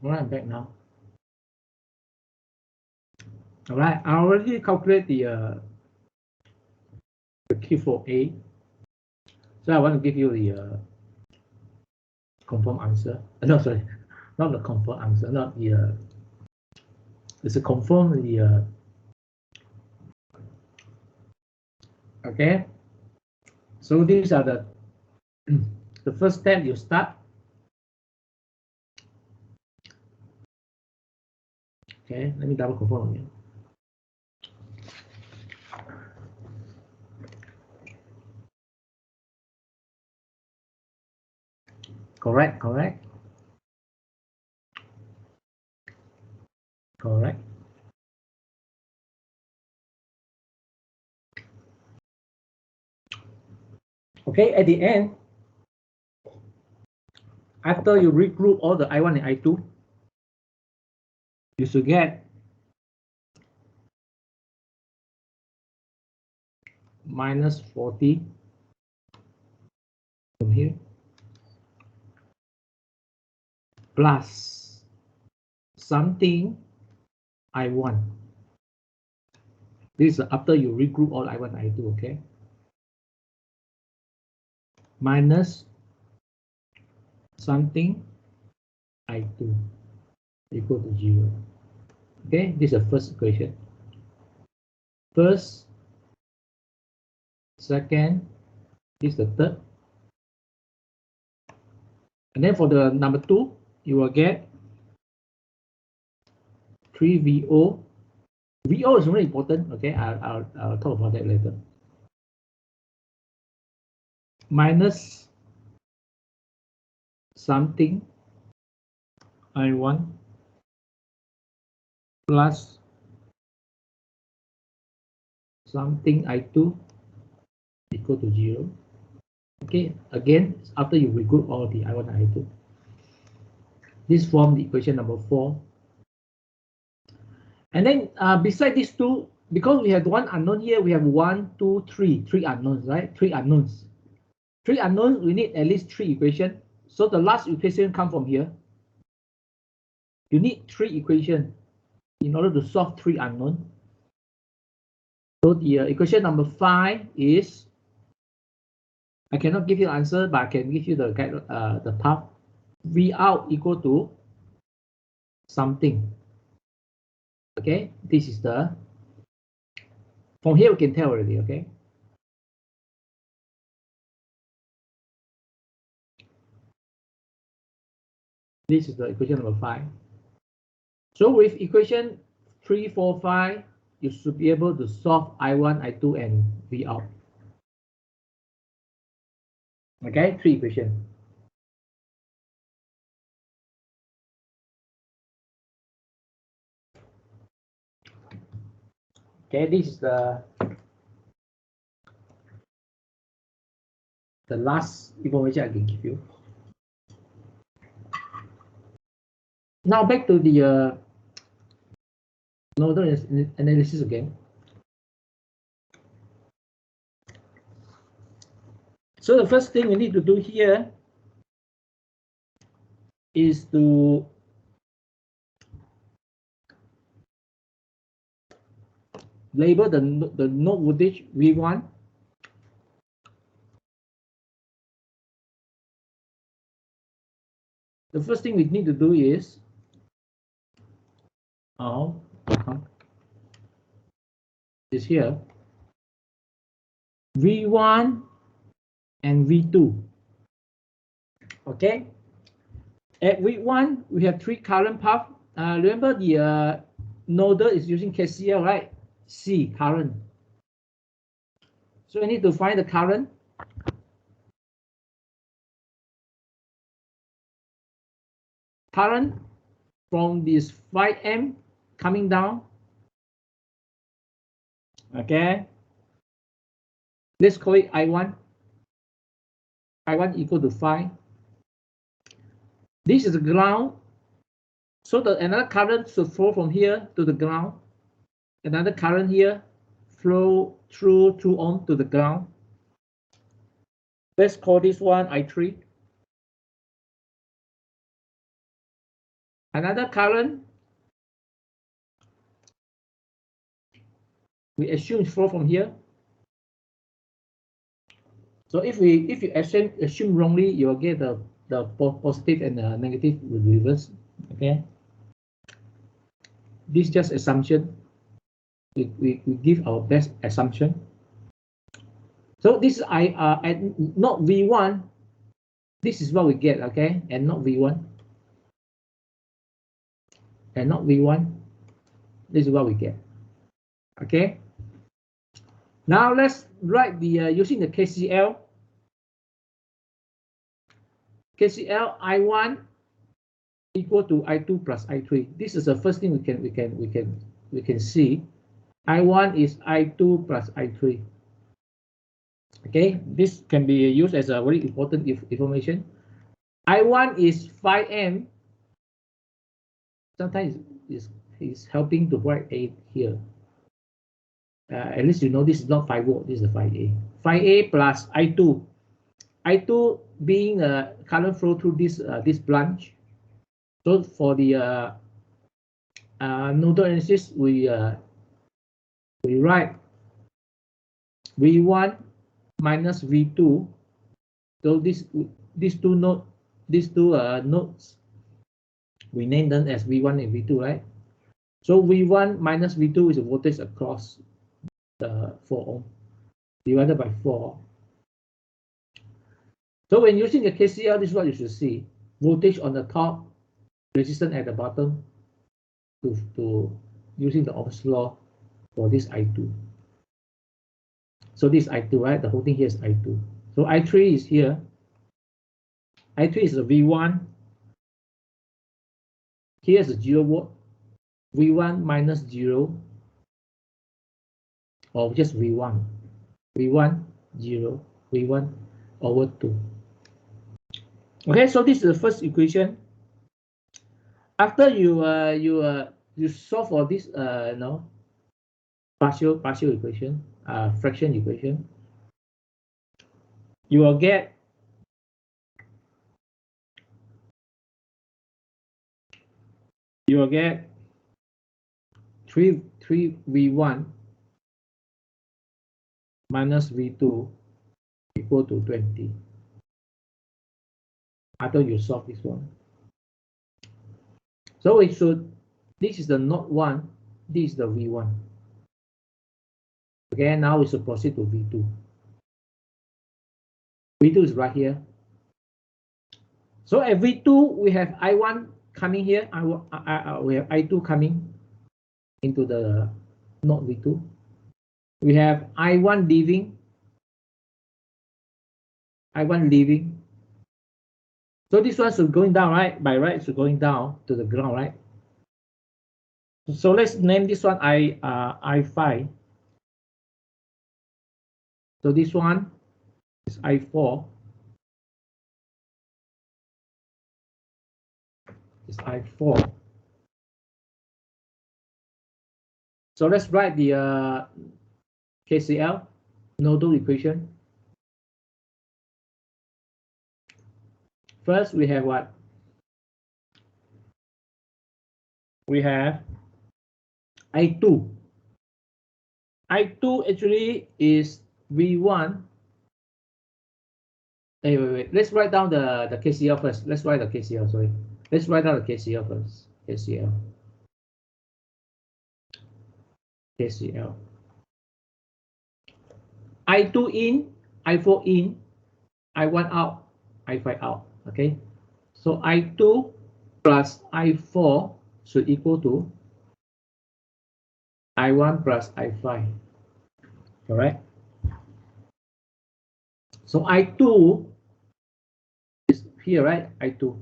All right, I'm back now. All right, I already calculate the Q for A. So I want to give you the confirm answer. No, sorry, not the confirm answer, not the it's a confirm the okay. So these are the the first step you start. Okay, let me double confirm again. Correct, correct, correct. Okay, at the end, after you regroup all the I1 and I2, you should get minus 40 from here plus something I1. This is after you regroup all I1 and I2, okay? Minus something I2 equal to 0. Okay, this is the first equation. First, second, this is the third. And then for the number 2, you will get 3VO. VO is really important, okay? I'll talk about that later. Minus something I1 plus something I2 equal to 0. Okay, again, after you regroup all the I1 and I2. This forms the equation number 4. And then beside these two, because we have one unknown here, we have 1, 2, 3, 3 unknowns, right? 3 unknowns. 3 unknowns, we need at least 3 equations. So the last equation comes from here. You need 3 equations in order to solve 3 unknowns. So the equation number 5 is, I cannot give you the answer, but I can give you the guide, the path. V out equal to something. Okay, this is the, from here we can tell already, okay? This is the equation number 5. So with equation 3, 4, 5, you should be able to solve I1, I2, and V out. Okay, 3 equations. Okay, this is the last information I can give you. Now back to the nodal analysis again. So the first thing we need to do here is to label the node voltage V1. The first thing we need to do is here V1 and V2. Okay, at V1 we have 3 current paths. Remember the nodal is using KCL, right? C, current. So we need to find the current. Current from this 5M coming down. Okay, let's call it I1. I1 equal to 5. This is the ground. So another current should flow from here to the ground. Another current here flow through on to the ground. Let's call this one I3. Another current, we assume flow from here. So if you assume wrongly, you'll get the positive and the negative will reverse. Okay. This is just assumption. We give our best assumption. So this is at not V1. This is what we get, okay, and not V1. And not V1. This is what we get. Okay. Now let's write the using the KCL. KCL I1 equal to I2 plus I3. This is the first thing we can see. I1 is I2 plus I3. Okay, this can be used as a very important information. I1 is 5M. Sometimes it's helping to write A here. At least you know this is not 5 volt, this is a 5A. 5A plus I2. I2 being a current flow through this branch. So for the nodal analysis, we write V1 minus V2. So these two nodes, we name them as V1 and V2, right? So V1 minus V2 is the voltage across the 4 ohm divided by 4. So when using the KCL, this is what you should see. Voltage on the top, resistance at the bottom, to using the Ohm's law for this I2. So this is I2, right? The whole thing here is I2. So I3 is here. I3 is the V1. Here's the 0 volt. V1 minus 0. Or just V1. V1, 0. V1 over 2. Okay, so this is the first equation. After you solve for this partial equation, fraction equation, you will get you will get 3V1 minus V2 equal to 20. After you solve this one. So it should, this is the node 1, this is the V1. Okay, now we should proceed to V2. V2 is right here. So at V2, we have I1 coming here. We have I2 coming into the node V2. We have I1 leaving. I1 leaving. So this one should going down, right? By right, it's going down to the ground, right? So let's name this one I5. So this one is I4. It's I4. So let's write the KCL nodal equation. First, we have what? We have I2. I2 actually is V1. Hey, wait. Let's write down the KCL first. Let's write the KCL, sorry. Let's write down the KCL first. KCL. I2 in, I4 in, I1 out, I5 out. Okay. So I2 plus I4 should equal to I1 plus I5. Correct? So I2 is here, right? I2.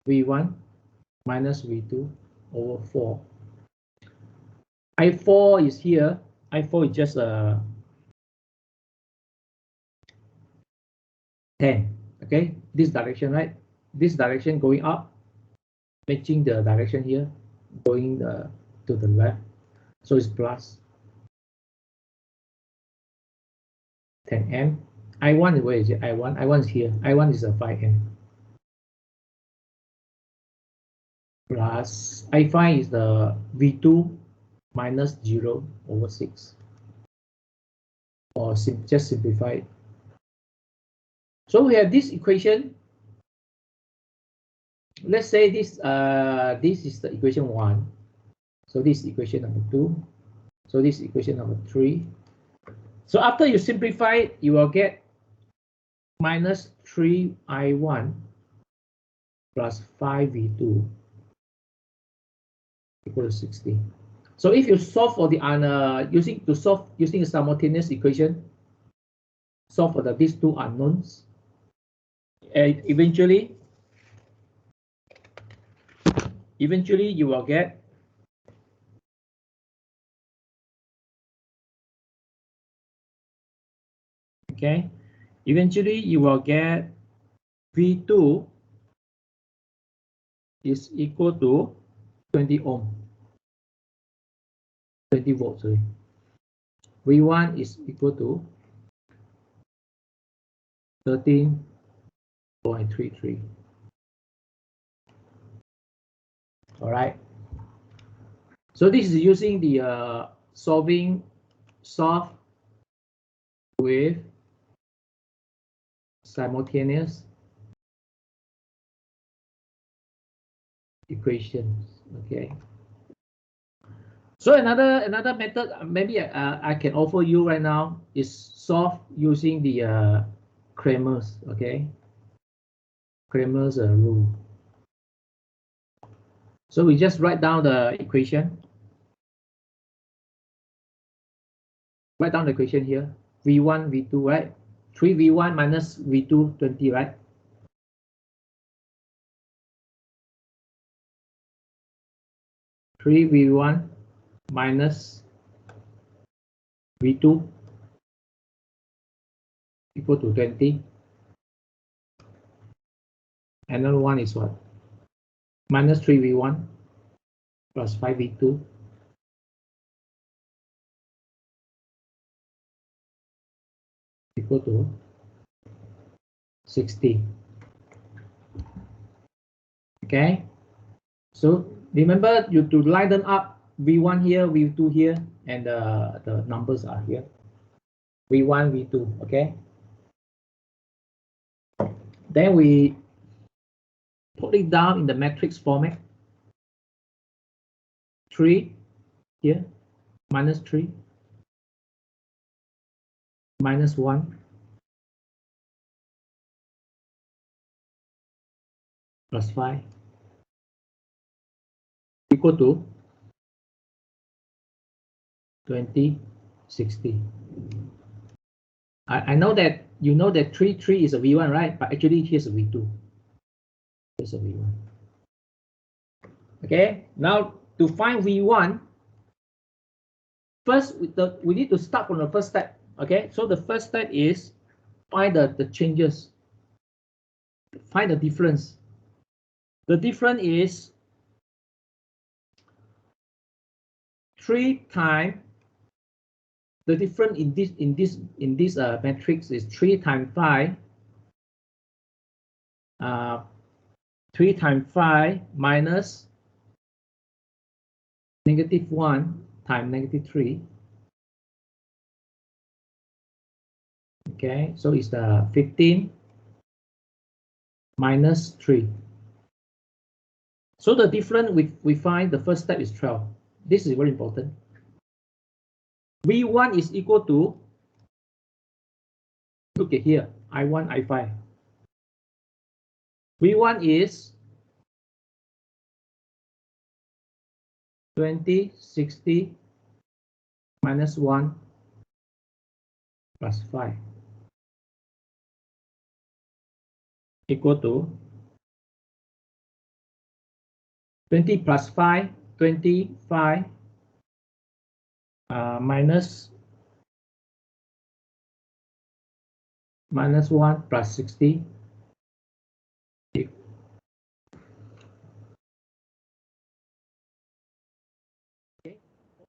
V1 minus V2 over 4. I4 is here. I4 is just 10. Okay, this direction, right? This direction going up, matching the direction here, going to the left. So it's plus 10M. I1 is where is it? I1 is here. I1 is a 5M. plus I find is the V2 minus 0 over 6, or just simplify it. So we have this equation. Let's say this is the equation 1. So this is equation number 2. So this is equation number 3. So after you simplify it, you will get minus 3I1 plus 5V2 equal to 60. So if you solve for the using a simultaneous equation, solve for these two unknowns, and eventually you will get V2 is equal to 20 ohm, 20 volts, sorry. V1 is equal to 13.33. All right. So this is using the solve with simultaneous equations. Okay. So another method maybe I can offer you right now is solve using the Cramer's, okay? Cramer's rule. So we just write down the equation. Write down the equation here. V1, V2, right? 3V1 minus V2, 20, right? Three V1 minus V2 equal to 20. Another one is what? Minus 3V1 plus 5V2 equal to 60. Okay, so remember you to line them up, V1 here, V2 here, and the numbers are here. V1, V2, okay? Then we put it down in the matrix format. 3 here, minus 3, minus 1, plus 5, equal to 20, 60. I know that you know that 3 is a V1, right? But actually here's a V2. Here's a V1. Okay, now to find V1, first we need to start from the first step. Okay, so the first step is find the changes, find the difference. The difference is 3 times the difference in this matrix is 3 times 5. 3 times 5 minus negative 1 times negative 3. Okay, so it's the 15 minus 3. So the difference we find the first step is 12. This is very important. V1 is equal to, look at here, I1, I5. V1 is 20, 60 minus 1 plus 5 equal to 20 plus 5, 25 minus 1 plus 60.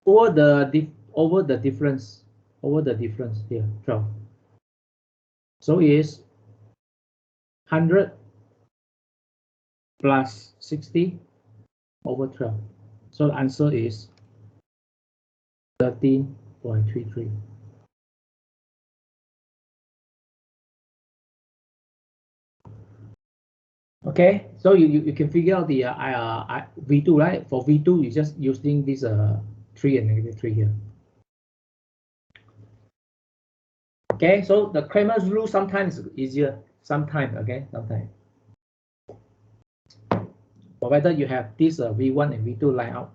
Over the difference here, 12. So is 100 plus 60 over 12. So the answer is 13.33. Okay, so you can figure out the V2, right? For V2, you're just using this 3 and -3 here. Okay, so the Cramer's rule sometimes is easier, sometimes, okay, sometimes. Provided you have this V1 and V2 line out,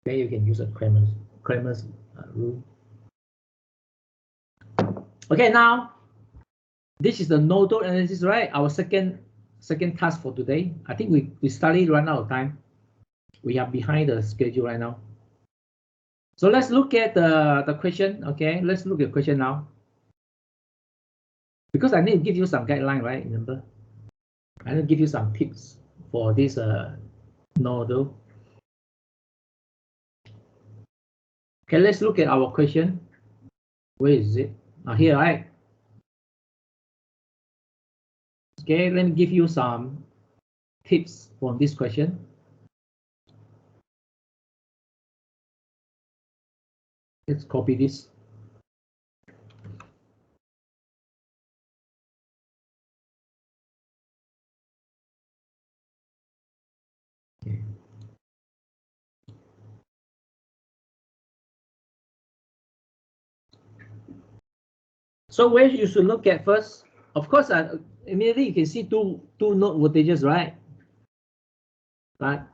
okay, you can use a Cramer's rule. Okay, now this is the nodal analysis, right? Our second task for today. I think we studied run out of time. We are behind the schedule right now. So let's look at the question. Okay, let's look at the question now. Because I need to give you some guideline, right? Remember, I need to give you some tips for this nodal. Okay, let's look at our question. Where is it? Here, right? Okay, let me give you some tips for this question. Let's copy this. Okay. So where you should look at first, of course, immediately you can see two node voltages, right? But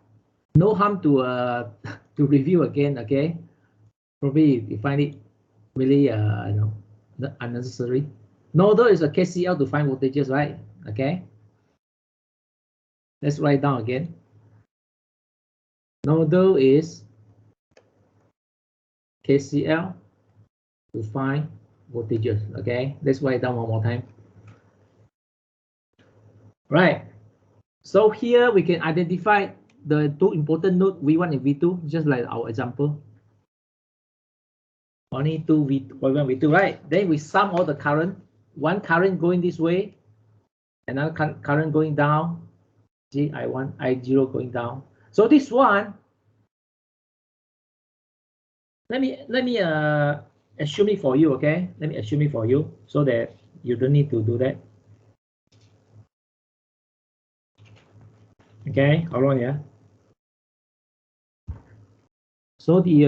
no harm to to review again. Okay, probably you find it really unnecessary. Nodal is a KCL to find voltages, right? Okay, let's write down again. Nodal is KCL to find voltages. Okay, let's write down one more time. Right. So here we can identify the two important nodes V1 and V2, just like our example. Only two V1, V2, right? Then we sum all the current. One current going this way, another current going down. I1, I0 going down. So this one, let me assume it for you, okay? Let me assume it for you so that you don't need to do that. Okay, hold on, yeah. So the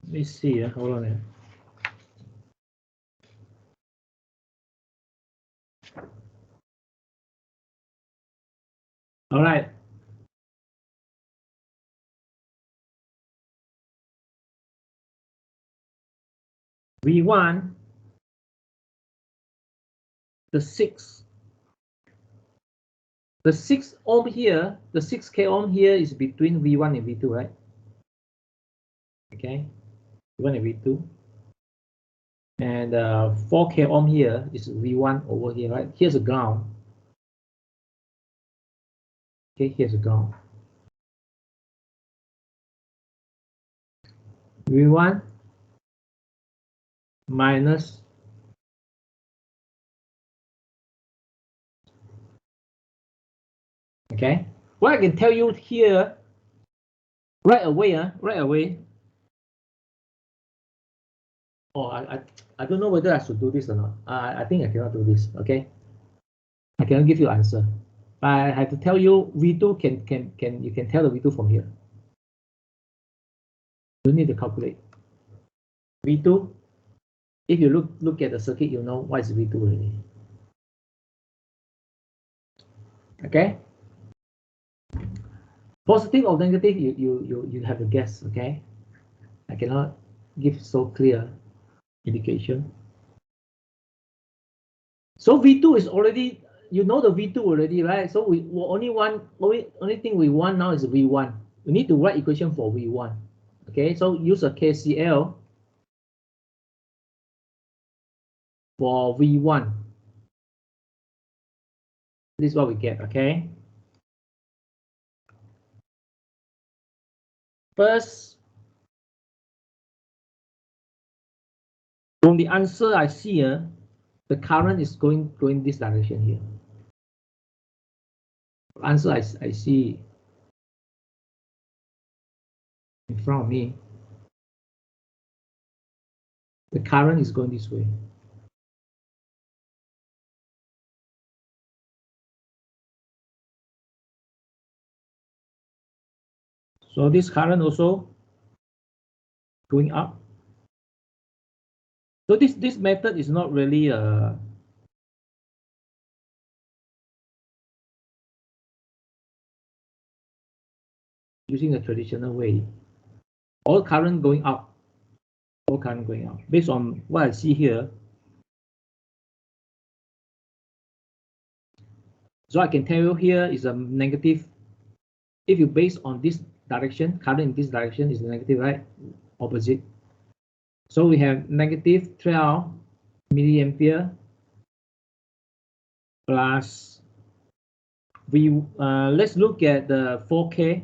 let me see, hold on, yeah. All right. V1, the 6 ohm here, the 6K ohm here is between V1 and V2, right? Okay, V1 and V2. And 4K ohm here is V1 over here, right? Here's a ground. Okay, here's a ground. V1 minus okay. What I can tell you here right away, right away. Oh, I don't know whether I should do this or not. I think I cannot do this. Okay, I cannot give you answer. But I have to tell you V2 you can tell the V2 from here. You need to calculate V2. If you look at the circuit, you know what is V2 already. Okay. Positive or negative, you have to guess. Okay. I cannot give so clear indication. So V2 is already, you know the V2 already, right? So we only thing we want now is V1. We need to write equation for V1. Okay, so use a KCL for V1. This is what we get, okay? First, From the answer I see, the current is going this direction here. Answer I see in front of me. The current is going this way. So this current also going up. So this method is not really using a traditional way. All current going up. All current going up. Based on what I see here. So I can tell you here is a negative. If you base on this direction, current in this direction is negative, right? Opposite. So we have negative 12 milliampere plus let's look at the 4K.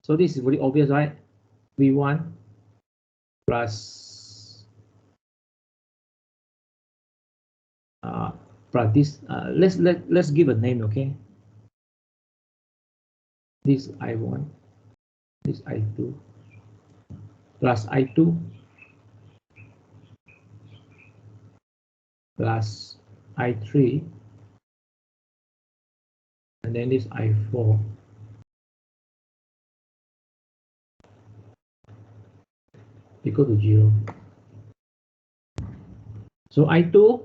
So this is very obvious, right? V1 plus this. Let's give a name, okay? This I1, this I2 plus I2 plus I3, and then this I4 equal to 0. So I2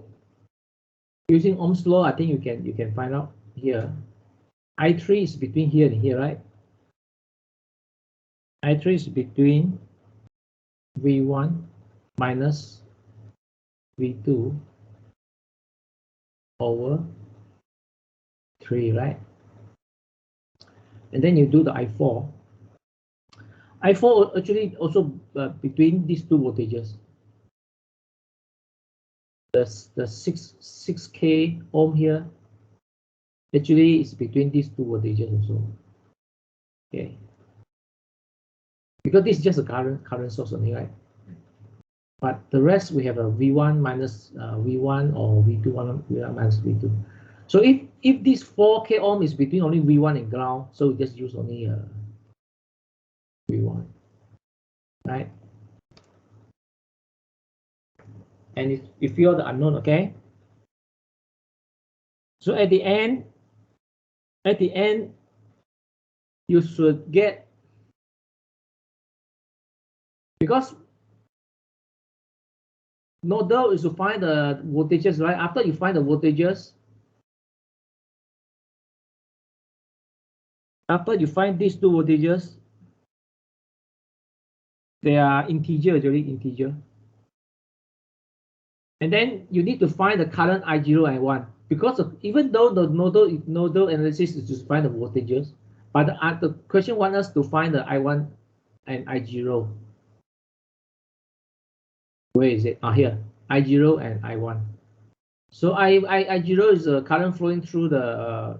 using Ohm's law, I think you can find out here. I3 is between here and here, right? I3 is between V1 minus V2 over 3, right? And then you do the I4. I4 actually also between these two voltages. The 6K ohm here actually is between these two voltages also. Okay. Because this is just a current source only, right? But the rest we have a V1 minus V1 or V2 V1 minus V2. So if this 4K ohm is between only V1 and ground, so we just use only V1, right? And if you're the unknown, okay? So at the end, you should get, because nodal is to find the voltages, right? After you find the voltages, after you find these two voltages, they are integer, usually integer. And then you need to find the current I0 and I1, because even though the nodal analysis is to find the voltages, but the question wants us to find the I1 and I0. Where is it? Here, I0 and I1. So I0 is the current flowing through the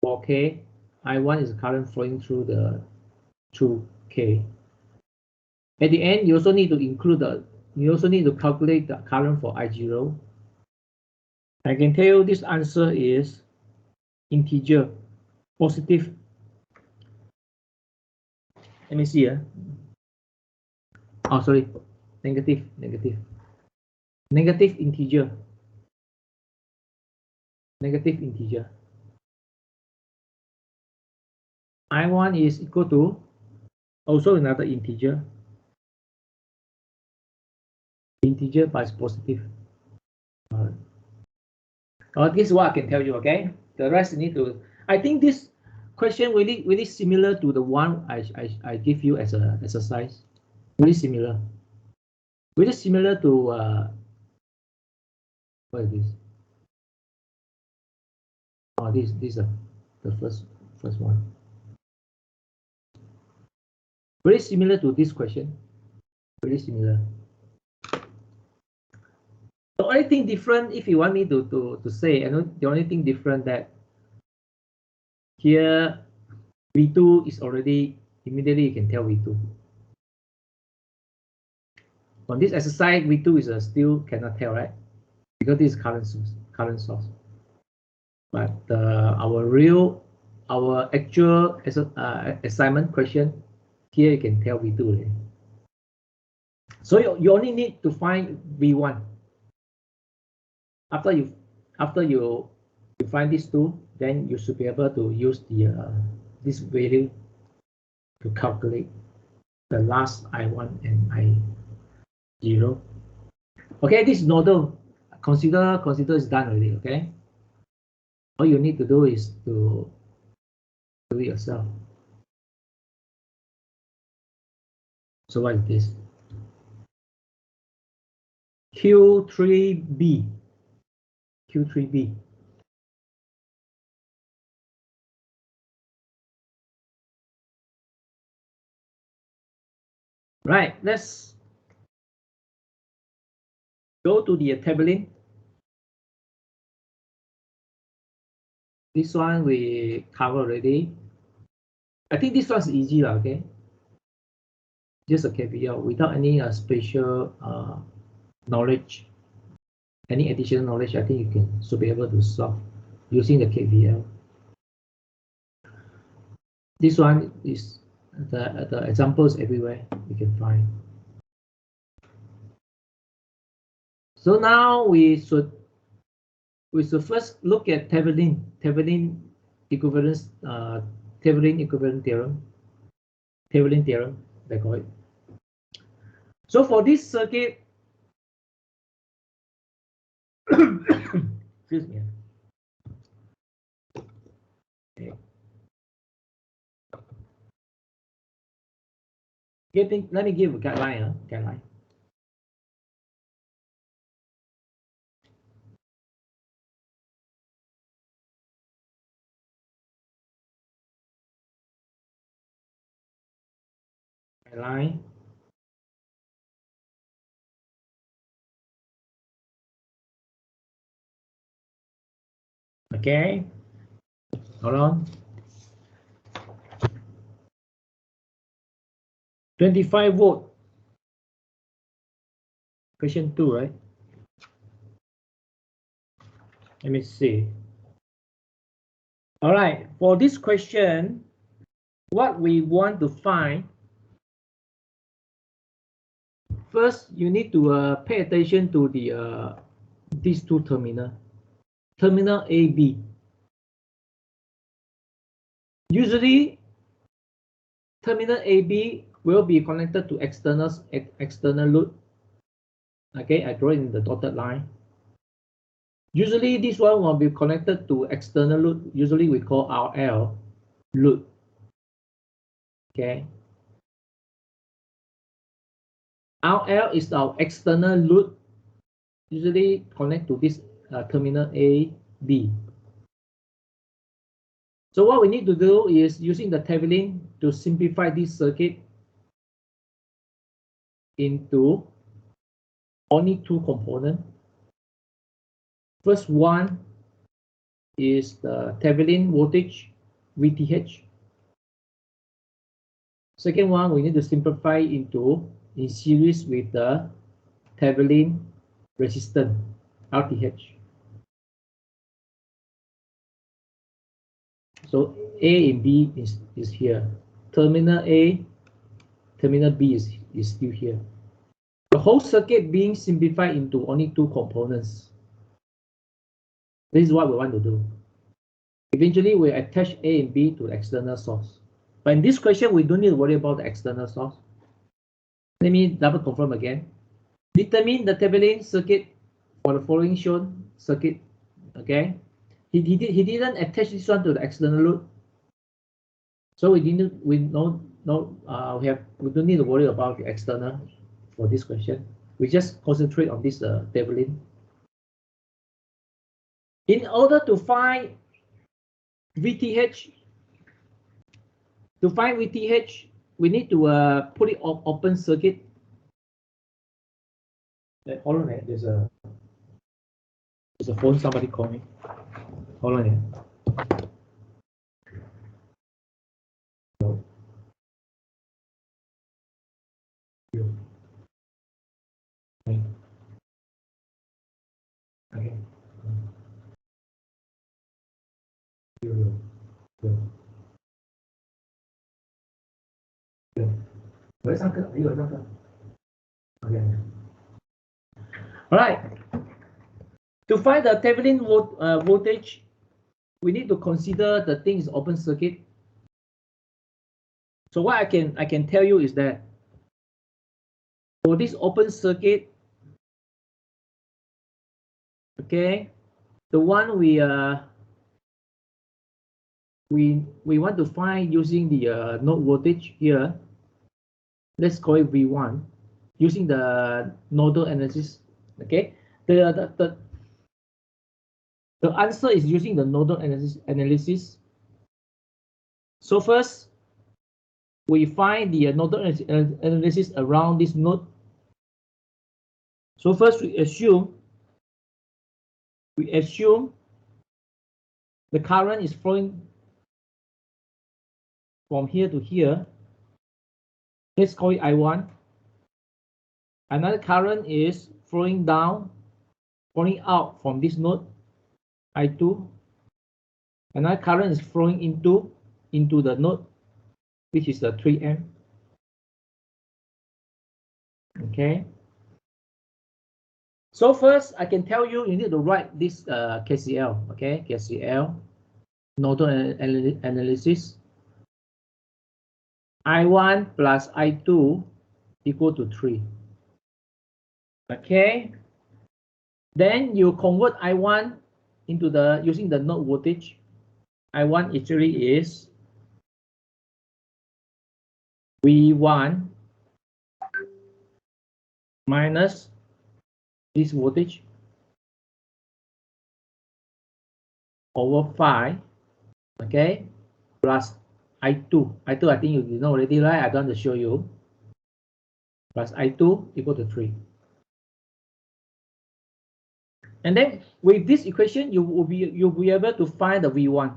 4K. I1 is the current flowing through the 2K. At the end, you also need to calculate the current for I0. I can tell you this answer is integer, positive. Let me see. Oh, sorry, negative integer. Negative integer. I1 is equal to also another integer. Integer but it's positive. This is what I can tell you, okay? The rest you need to. I think this question really similar to the one I give you as a exercise. Really similar. Really similar to what is this? Oh, this is the first one. Very similar to this question. Very similar. The only thing different, if you want me to say, the only thing different that here V2 is already immediately you can tell V2. On this exercise, V2 is still cannot tell, right? Because this is current source. But our actual assignment question, here you can tell V2 already. So you only need to find V1. After you find these two, then you should be able to use this value to calculate the last I1 and I0. Okay, this nodal consider is done already. Okay, all you need to do is to do it yourself. So what is this? Q3B. Right, let's go to the tabling. This one we cover already. I think this one's easy, okay? Just a KVL without any special knowledge, any additional knowledge. I think you should be able to solve using the KVL. This one is the examples everywhere you can find. So now we should first look at Thevenin equivalence theorem. Thevenin theorem, they call it. So for this circuit, excuse me. Okay. Let me give a guideline. Guideline. Okay. Hold on. 25 volt. Question 2, right? Let me see. All right. For this question, what we want to find, first you need to pay attention to these two terminal A, B. Usually, terminal A, B will be connected to external load. Okay, I draw in the dotted line. Usually, this one will be connected to external load. Usually, we call RL load. Okay. RL is our external load. Usually, connect to this terminal A, B. So what we need to do is using the Thevenin to simplify this circuit into only two components. First one is the Thevenin voltage, VTH. Second one, we need to simplify into in series with the Thevenin resistance, RTH. So A and B is here. Terminal A, terminal B is still here. The whole circuit being simplified into only two components. This is what we want to do. Eventually, we attach A and B to the external source. But in this question, we don't need to worry about the external source. Let me double confirm again. Determine the Thevenin circuit for the following shown circuit. Okay, he didn't attach this one to the external load, so we don't need to worry about the external for this question. We just concentrate on this Thevenin. In order to find VTH, we need to put it on open circuit. Hold on, there's a phone. Somebody call me. Hold on. Okay. All right. To find the Thevenin voltage, we need to consider the thing is open circuit. So what I can tell you is that for this open circuit, okay, the one we want to find using the node voltage here, let's call it V1, using the nodal analysis. Okay, the answer is using the nodal analysis. So first, we find the nodal analysis around this node. So first, we assume the current is flowing from here to here. Let's call it I1. Another current is flowing out from this node, I2. Another current is flowing into the node, which is the 3M. Okay. So first, I can tell you need to write this KCL. Okay, KCL, nodal analysis. I1 plus I2 equal to 3. Okay. Then you convert I1 into using the node voltage. I1 actually is V1 minus this voltage over 5, okay, plus I2. I think you know already, right? I don't want to show you. Plus I2 equal to 3. And then with this equation, you'll be able to find the V1.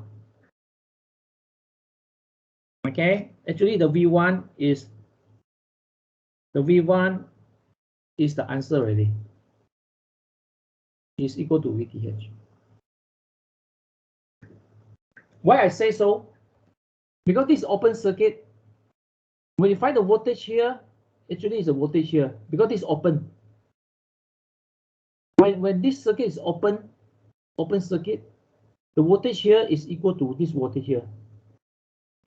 Okay, actually the V1 is the answer already. Is equal to VTH. Why I say so? Because this is open circuit. When you find the voltage here, actually is a voltage here because this is open. When this circuit is open circuit, the voltage here is equal to this voltage here,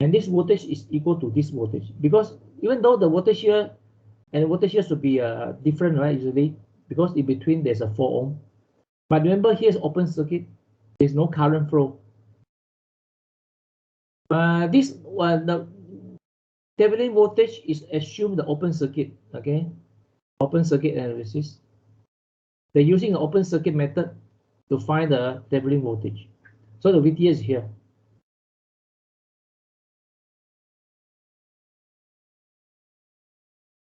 and this voltage is equal to this voltage. Because even though the voltage here and the voltage here should be different, right? Usually, because in between there's a 4 ohm. But remember, here's open circuit. There's no current flow. The Thevenin voltage is assumed the open circuit. Okay, open circuit analysis. They're using an open circuit method to find the Thevenin voltage. So the VTH is here.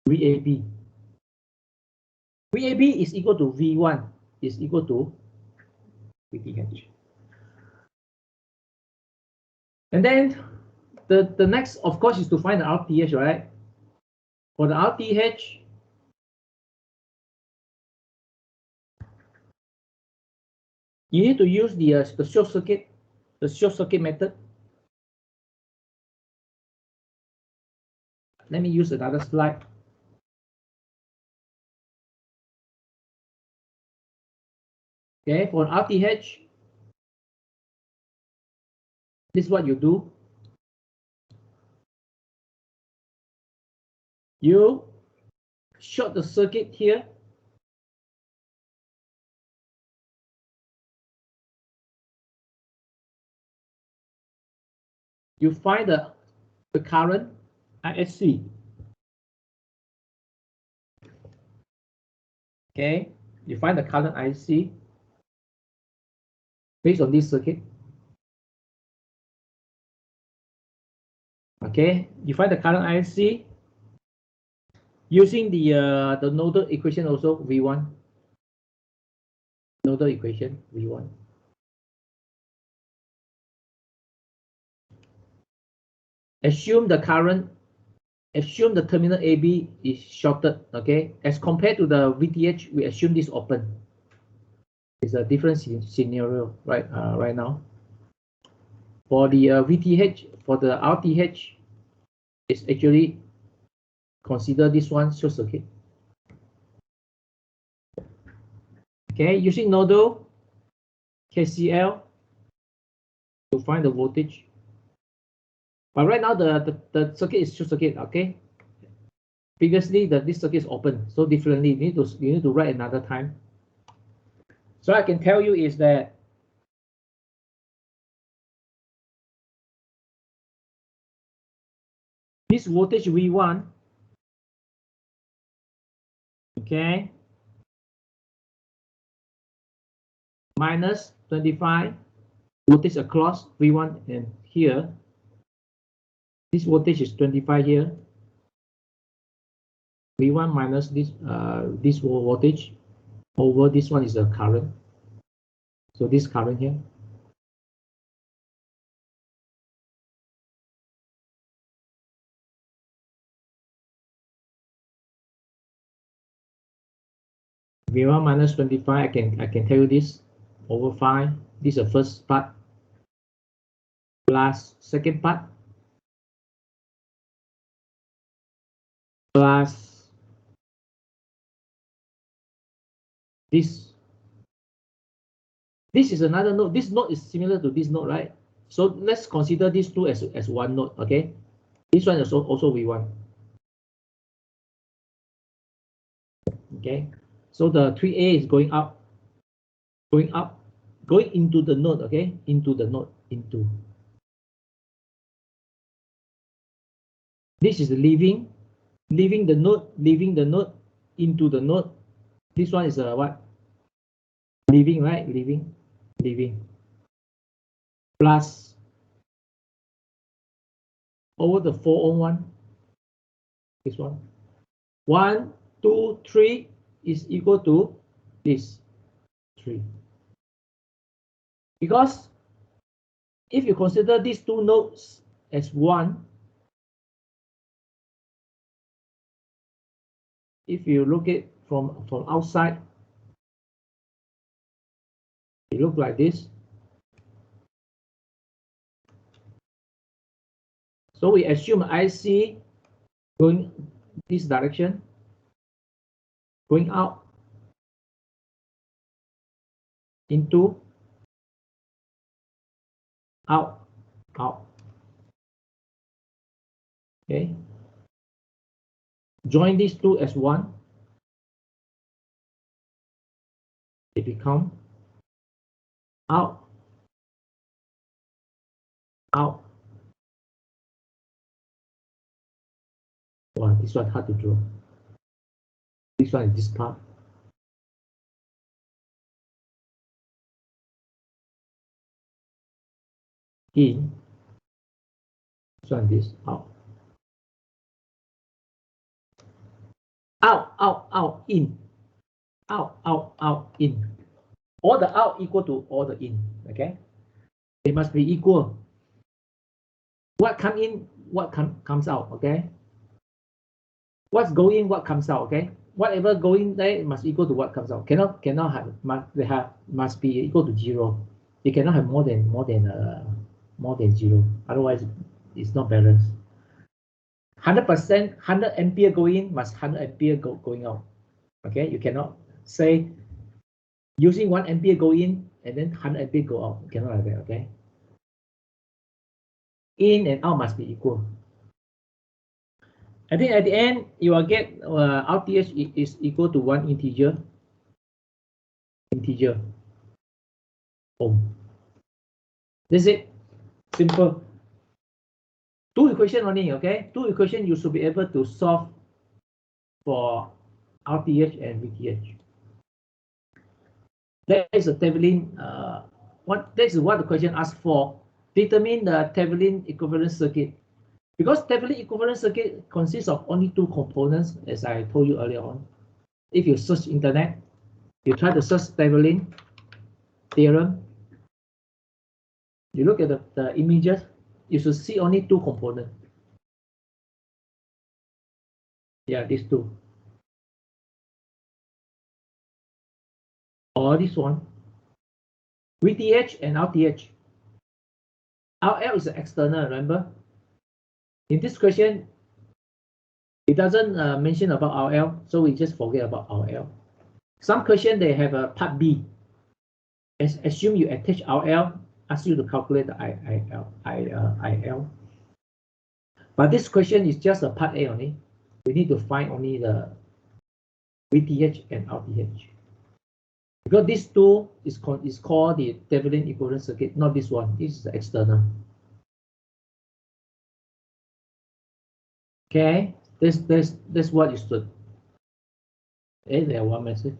VAB. VAB is equal to V1 is equal to VTH. And then the next, of course, is to find the RTH, right? For the RTH, you need to use the short circuit method. Let me use another slide. Okay, for RTH, this is what you do. You short the circuit here. You find the current ISC. Okay, you find the current IC based on this circuit. Okay, you find the current IC using the nodal equation also, V1. Nodal equation V1. Assume the terminal AB is shorted. Okay, as compared to the VTH, we assume this open. It's a different scenario right now. For the VTH, for the RTH, it's actually consider this one short circuit. Okay, using nodal KCL to find the voltage. But right now the circuit is short circuit, okay? Previously this circuit is open, so differently you need to write another time. So I can tell you is that this voltage V1, okay, minus 25 voltage across V1, and here this voltage is 25 here. V1 minus this voltage over this one is a current. So this current here. V1 minus 25, I can tell you this over 5. This is the first part plus second part plus this. This is another node. This node is similar to this node, right? So let's consider these two as one node, okay? This one is also V1. Okay, so the 3A is going up, going into the node, okay? Into the node, into. This is leaving the node, into the node. This one is a what? Leaving, right? Leaving. Plus over the 4 ohm one. This one. 1, 2, 3 is equal to this 3. Because if you consider these two nodes as one, if you look at from outside, it looks like this. So we assume IC going this direction, going out into out. Okay. Join these two as one. They become out. Wow, this one hard to draw. This one is this part. In. This one is out. Out, in. Out, in. All the out equal to all the in, okay? They must be equal. What comes in, what comes out, okay? What's going, what comes out, okay? Whatever going there must equal to what comes out. Cannot have, must be equal to 0. You cannot have more than 0. Otherwise, it's not balanced. 100%, 100 ampere going must 100 ampere going out. Okay, you cannot say using 1 ampere go in and then 100 ampere go out. You cannot like that. Okay. In and out must be equal. I think at the end you will get RTH is equal to 1 integer ohm. That's it. Simple. 2 equations only. Okay, 2 equations you should be able to solve for RTH and VTH. That is a Thevenin. That is what the question asks for. Determine the Thevenin equivalent circuit. Because Thevenin equivalent circuit consists of only 2 components, as I told you earlier on. If you search internet, you try to search Thevenin theorem, you look at the images, you should see only 2 components. Yeah, these 2. Or this one, VTH and RTH. RL is an external, remember? In this question, It doesn't mention about RL, so we just forget about RL. Some question they have a part B. Assume you attach RL, ask you to calculate the IL. But this question is just a part A only. We need to find only the VTH and RTH. Because this two is called the Thevenin equivalent circuit, not this one. This is the external. Okay, this what you should. Hey, there one message.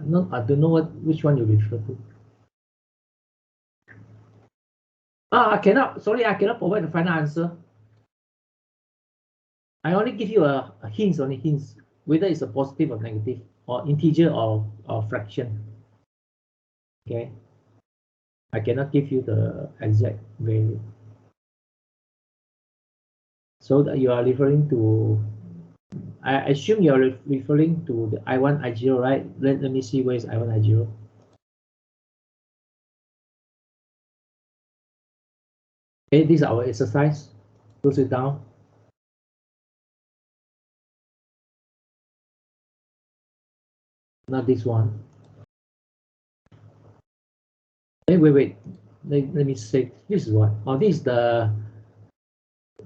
No, I don't know which one you refer to. I cannot. Sorry, I cannot provide the final answer. I only give you a hints, only hints, whether it's a positive or negative, or integer or fraction. Okay. I cannot give you the exact value. So that you are referring to, I assume you are referring to the I1, I0, right? Let me see where is I1, I0. Okay, this is our exercise. Close it down. Not this one. Hey, wait. Let me say, this is what? Oh, this is the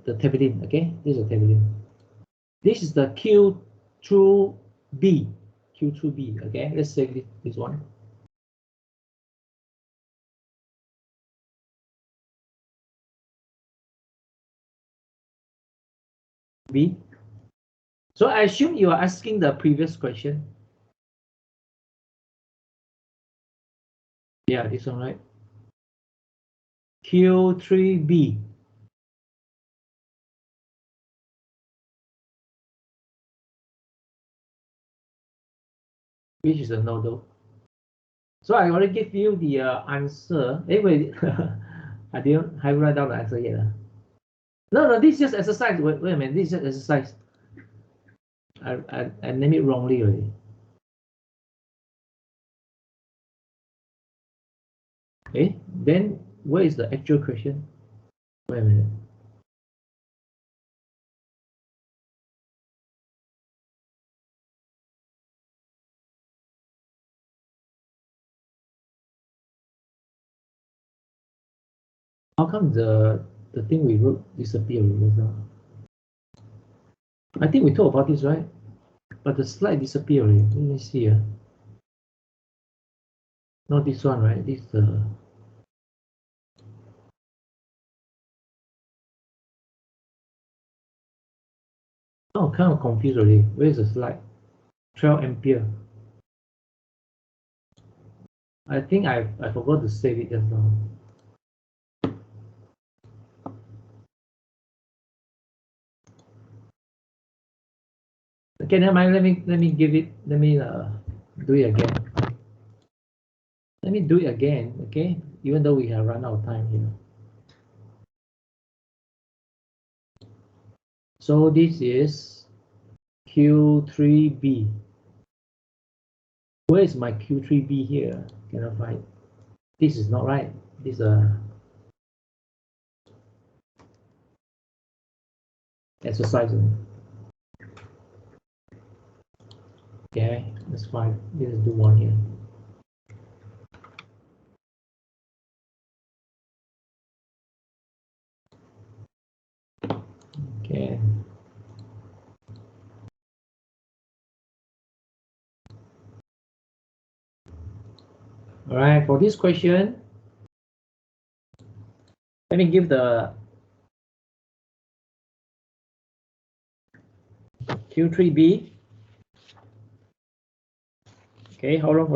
Thevenin, okay? This is the Thevenin. This is the Q through B. Q through B, okay? Let's say this one. B. So I assume you are asking the previous question. Yeah, this one, right? Q3B. Which is a nodal. So I already give you the answer. Hey, wait, I haven't write down the answer yet. No, this is just exercise. Wait a minute, this is just exercise. I named it wrongly already. Okay, then where is the actual question? Wait a minute. How come the thing we wrote disappeared just now? I think we talked about this, right? But the slide disappeared already. Let me see. Not this one, right? This oh, kind of confused already. Where's the slide? 12 ampere. I think I forgot to save it just now. Okay, never mind. Let me give it. Let me do it again. Let me do it again. Okay, even though we have run out of time here. So this is Q3B. Where is my Q3B here? Cannot find. This is not right. This is a exercise. Okay, that's fine. Let's do one here. Okay. All right, for this question, let me give the Q3B. Okay, hold on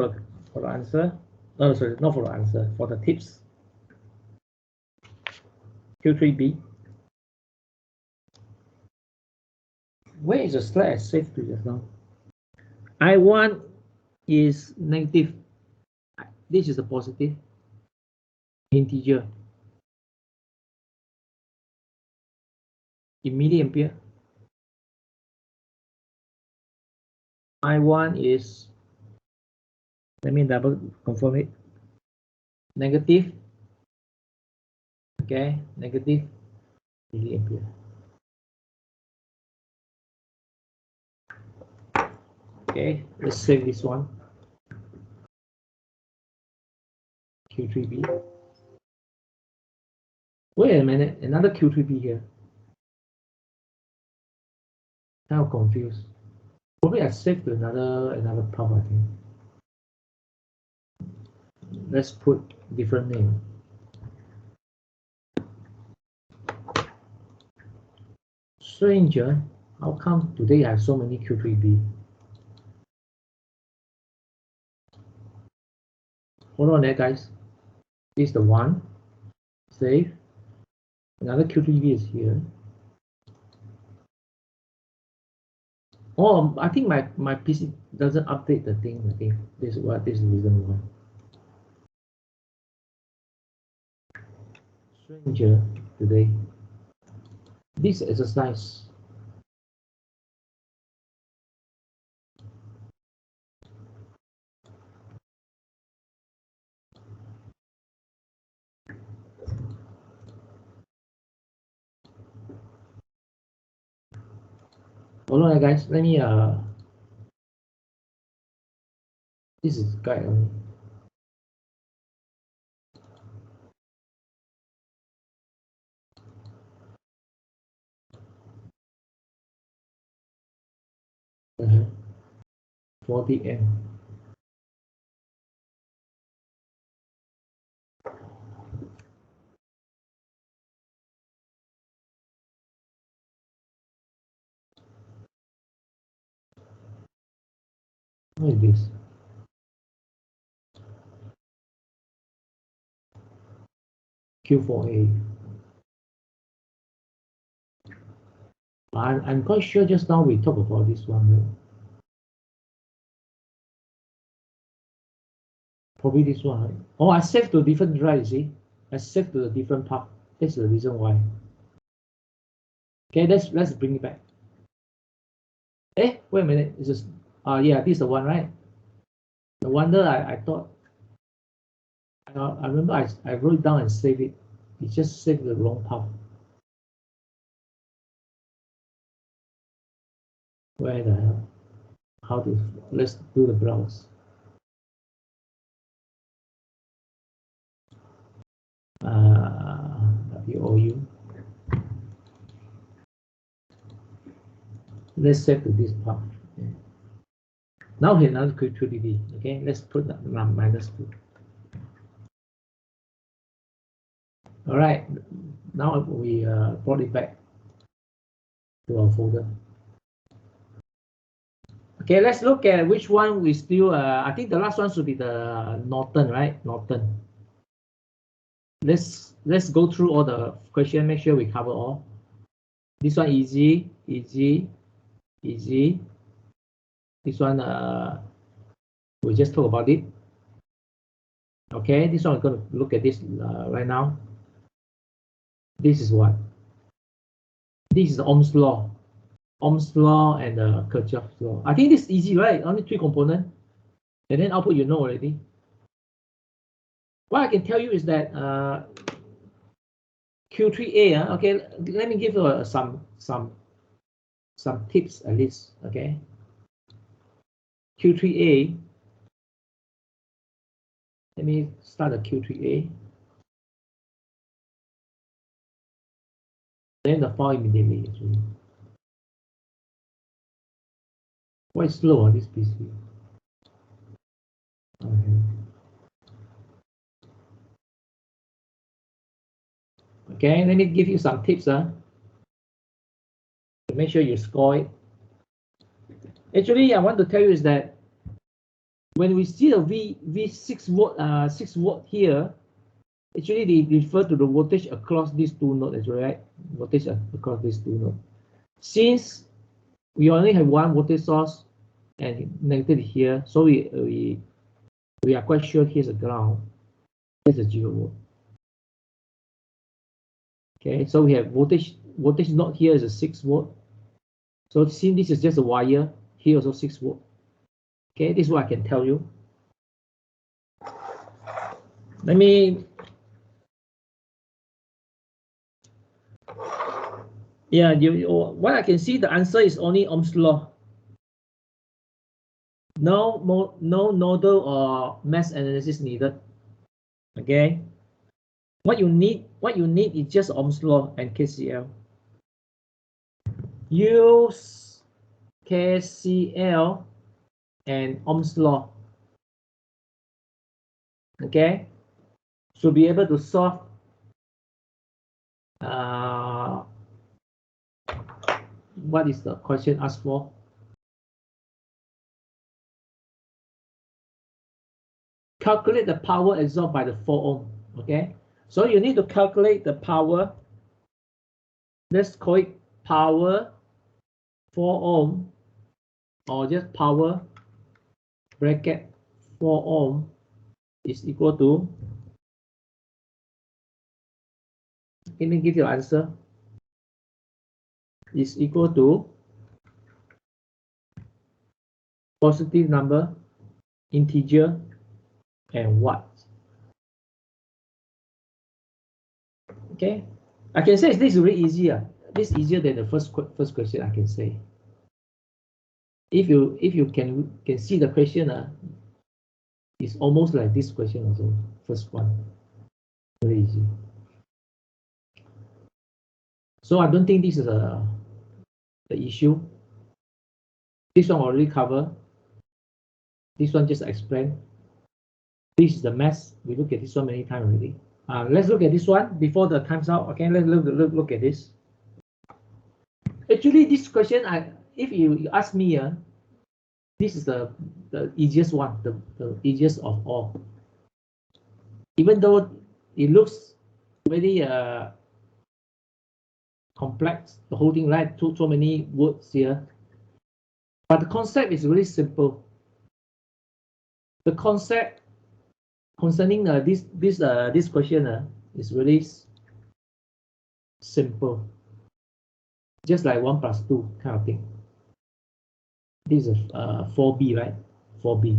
for the answer. No, sorry, not for the answer, for the tips. Q3B. Where is the slide I saved to just now? I1 is negative. This is a positive integer in milliampere. I1 is, let me double confirm it, negative Okay, negative milliampere. Okay, let's save this one. Q3B. Wait a minute, another Q3B here. Now confused. Probably I saved another path, I think. Let's put different name. Stranger, how come today I have so many Q3B? Hold on there, guys. This is the one. Save. Another Q3B is here. Oh, I think my PC doesn't update the thing. I think this is the reason why. Stranger today. This exercise. Hold on, guys. Let me this is guide only. Uh-huh. 40M. What is this? Q4A. I'm quite sure just now we talked about this one, right? Probably this one, right? Oh, I saved to a different drive, you see? I saved to a different path. That's the reason why. Okay, let's bring it back. Wait a minute. This is yeah, this is the one, right? No wonder I thought I remember I wrote it down and saved it. It just saved the wrong path. Where the hell? How to let's do the browse. WOU. Let's save to this path. Okay. Now here another quick 2dB. Okay, let's put that -2. All right, now we brought it back to our folder. Okay, let's look at which one we still. I think the last one should be the Norton, right? Norton. Let's go through all the questions. Make sure we cover all. This one easy. This one we just talk about it. Okay, this one we're going to look at this right now. This is what? This is Ohm's law. Ohm's law and Kirchhoff's law. I think this is easy, right? Only 3 components. And then output you know already. What I can tell you is that Q3A, okay, let me give you some tips at least, okay? Q3A, let me start the Q3A. Then the file immediately, actually. Why is slow on this PC? Okay. Okay, let me give you some tips to make sure you score it. Actually, I want to tell you is that when we see a V 6 volt here, actually they refer to the voltage across these 2 nodes, right? Voltage across these 2 nodes. Since we only have one voltage source and negative here, so we are quite sure here's a ground. Here's a 0 volt. Okay, so we have voltage node here is a 6 volt. So since this is just a wire, here also 6 volt. Okay, this is what I can tell you. Let me Yeah, what I can see, the answer is only Ohm's law. No nodal or mass analysis needed. Okay. What you need is just Ohm's law and KCL. Use KCL and Ohm's law. Okay. Should be able to solve what is the question asked for? Calculate the power absorbed by the 4 ohm. Okay, so you need to calculate the power. Let's call it power 4 ohm, or just power bracket 4 ohm is equal to. Can you give your answer? Is equal to positive number, integer, and what? Okay, I can say this is really easier. This is easier than the first question. I can say. If you can see the question, it's almost like this question also. First one, very easy. So I don't think this is the issue. This one already covered. This one just explain. This is the math. We look at this one many times already. Let's look at this one before the time's out. Okay, let's look at this. Actually, this question, if you ask me, this is the easiest one, the easiest of all. Even though it looks very complex, the whole thing, right? So many words here, but the concept is really simple. The concept concerning this question is really simple, just like 1 + 2 kind of thing. This is 4b, right? 4b.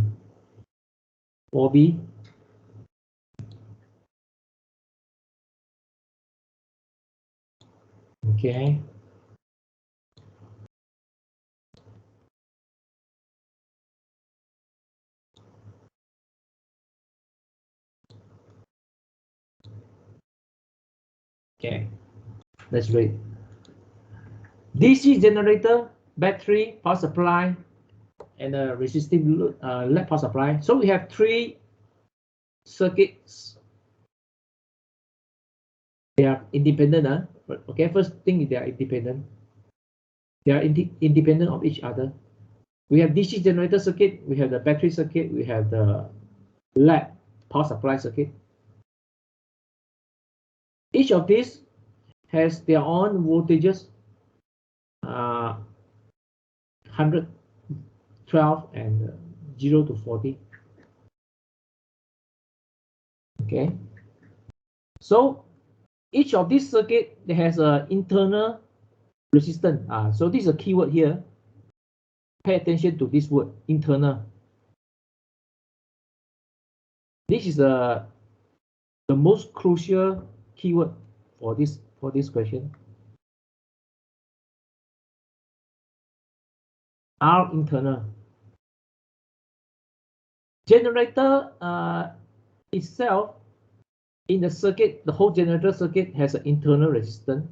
Okay. Okay, let's read. DC generator, battery, power supply, and a resistive LED power supply. So we have 3 circuits. They are independent. Okay, first thing, they are independent. They are independent of each other. We have DC generator circuit, we have the battery circuit, we have the LED power supply circuit. Each of these has their own voltages, 112 and 0 to 40. Okay, so each of these circuit has an internal resistance. So this is a keyword here. Pay attention to this word, internal. This is the most crucial keyword for this question. R internal. Generator itself in the circuit, the whole generator circuit has an internal resistance.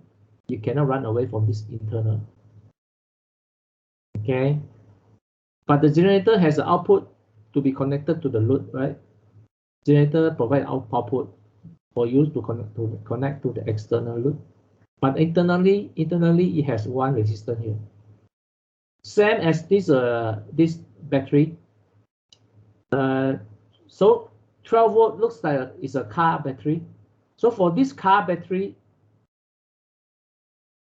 You cannot run away from this internal. Okay, but the generator has an output to be connected to the load, right? Generator provide output for you to connect to the external load, but internally it has one resistor here. Same as this battery. So 12 volt looks like it's a car battery. So for this car battery,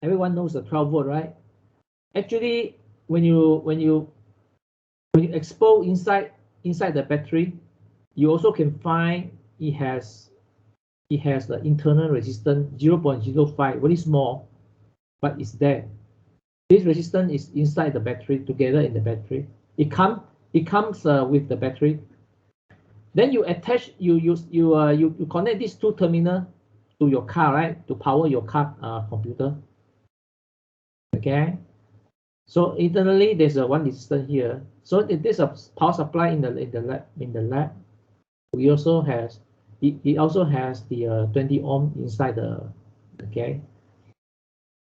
everyone knows the 12 volt, right? Actually, when you expose inside the battery, you also can find it has the internal resistance 0.05, very small, but it's there. This resistance is inside the battery, together in the battery. It comes with the battery. Then you attach, you connect these 2 terminals to your car, right? To power your car computer. Okay. So internally there's a one resistor here. So if there's a power supply in the lab, we also has it also has the 20 ohm inside the. Okay.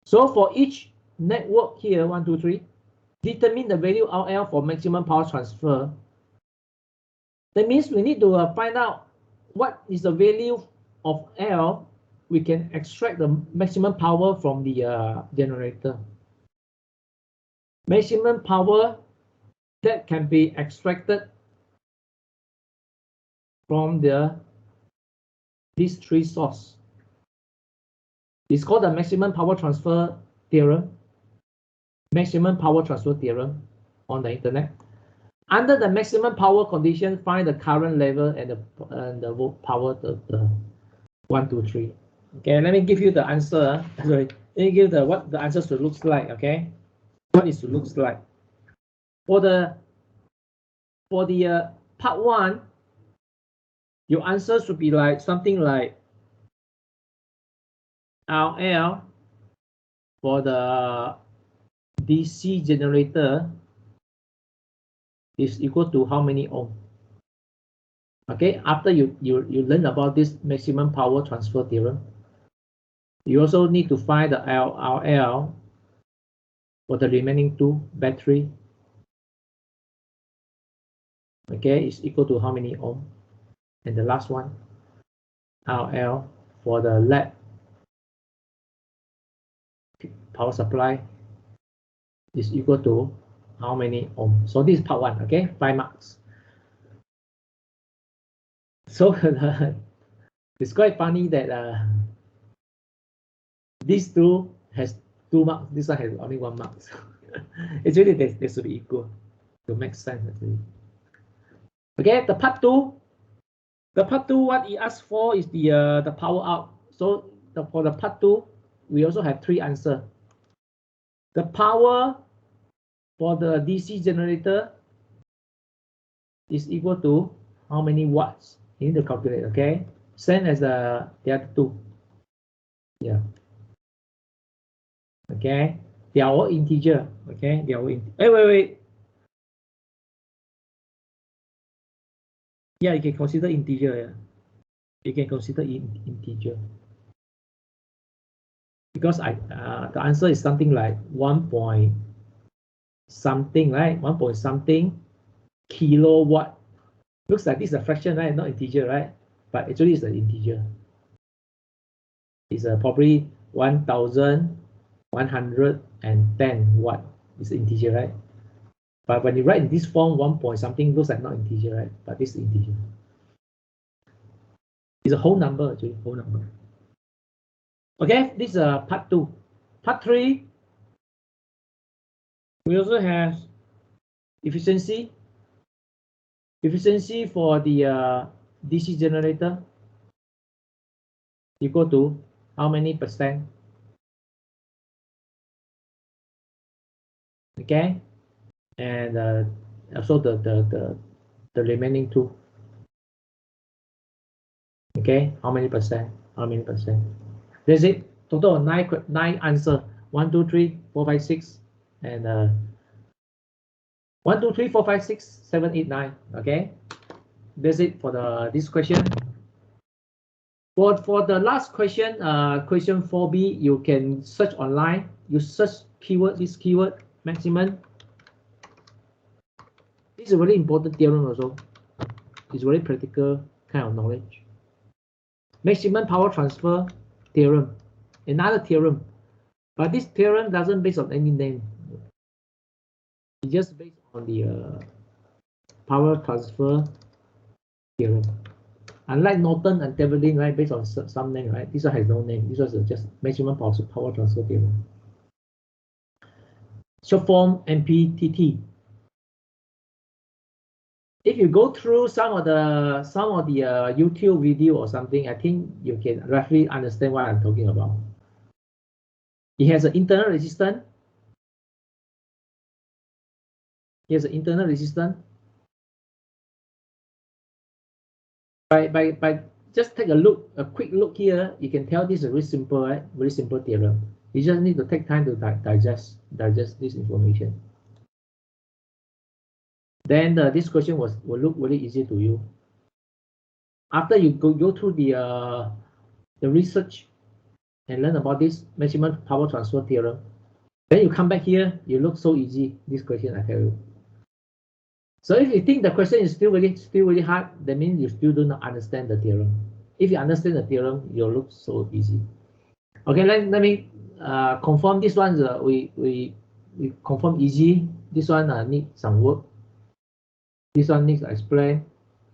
So for each network here, 1, 2, 3, determine the value RL for maximum power transfer. That means we need to find out what is the value of L. We can extract the maximum power from the generator. Maximum power that can be extracted from these three sources. It's called the maximum power transfer theorem. Maximum power transfer theorem on the internet. Under the maximum power condition, find the current level and the volt power the 1, 2, 3. Okay, let me give you the answer. Sorry, let me give what the answer should looks like. Okay, what it should looks like for the part 1. Your answer should be like something like RL for the DC generator is equal to how many ohm? Okay, after you learn about this maximum power transfer theorem, you also need to find the RL for the remaining 2 battery. Okay, is equal to how many ohm? And the last one, RL for the lab power supply is equal to how many ohm? So this is part 1. Okay, 5 marks. So it's quite funny that these two has 2 marks. This one has only 1 mark. Actually, they should be equal to make sense. Actually. Okay, the part 2. The part 2, what he asked for is the power out. So for the part 2, we also have 3 answers. The power for the DC generator is equal to how many watts? You need to calculate. Okay, same as the other 2. Yeah. Okay, they are all integer. Okay, they are all wait. Yeah, you can consider integer. Yeah, you can consider integer because the answer is something like 1 point something, right? 1 point something kilowatt. Looks like this is a fraction, right? Not integer, right? But actually it's an integer. It's probably 1,110 watt. It's integer, right? But when you write in this form, 1 point something looks like not integer, right? But this is integer. It's a whole number, actually, whole number. Okay, this is part 2. Part 3, we also have efficiency. Efficiency for the DC generator equal to how many percent? Okay, and also the remaining 2. Okay, how many percent? How many percent? That's it. Total of 9 answer. 1, 2, 3, 4, 5, 6, and 1, 2, 3, 4, 5, 6, 7, 8, 9. Okay, that's it for this question. For the last question, question 4B, you can search online. You search this keyword maximum. This is a very important theorem also. It's very practical kind of knowledge. Maximum power transfer theorem, another theorem, but this theorem doesn't based on any name. It's just based on the power transfer theorem. Unlike Norton and Thevenin, right, based on some name, right? This one has no name. This was just maximum power transfer theorem. Short form MPTT. If you go through some of the YouTube video or something, I think you can roughly understand what I'm talking about. It has an internal resistance. Here's an internal resistance. By just take a look, a quick look here. You can tell this is very simple, right? Very simple theorem. You just need to take time to digest this information. Then this question will look very easy to you. After you go through the research and learn about this maximum power transfer theorem, then you come back here, you look so easy. This question, I tell you. So if you think the question is still really hard, that means you still do not understand the theorem. If you understand the theorem, you'll look so easy. Okay, let me confirm this one. We confirm easy. This one need some work. This one needs to explain.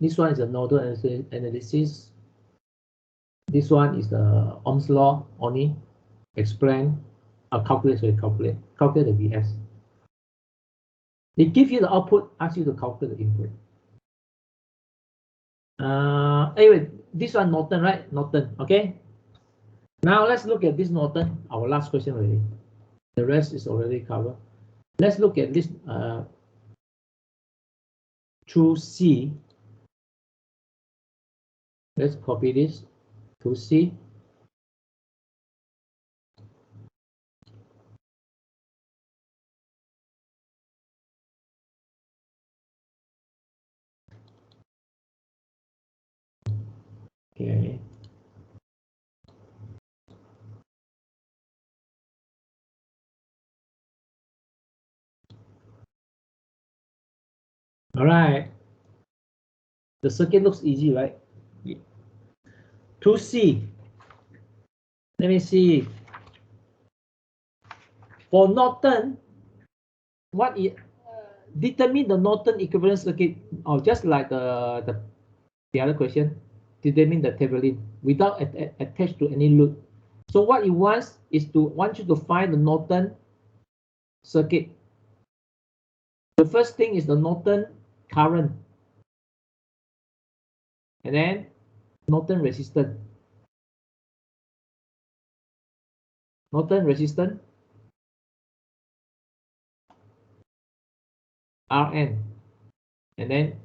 This one is a nodal analysis. This one is the Ohm's law only. Explain. Calculate the VS. They give you the output, ask you to calculate the input. Anyway, this one Norton, right? Norton, okay? Now let's look at this Norton, our last question already. The rest is already covered. Let's look at this through C. Let's copy this to C. Okay. All right. The circuit looks easy, right? 2C. Let me see. For Norton, what is determine the Norton equivalent circuit? Or just like the other question, determine the Thevenin without attached to any loop. So what it wants is want you to find the Norton circuit. The first thing is the Norton current, and then Norton resistance. Norton resistance Rn, and then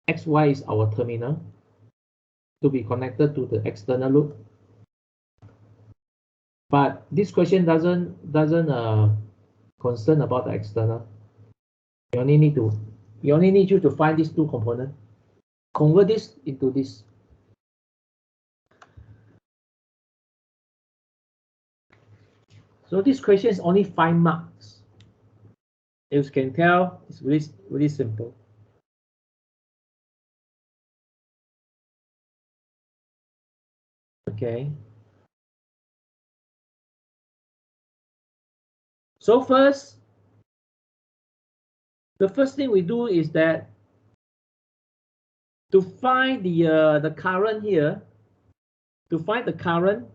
XY is our terminal to be connected to the external loop. But this question doesn't concern about the external. You only need you to find these two components. Convert this into this. So this question is only 5 marks. As you can tell, it's really simple. Okay. So the first thing we do is that to find the current here, to find the current,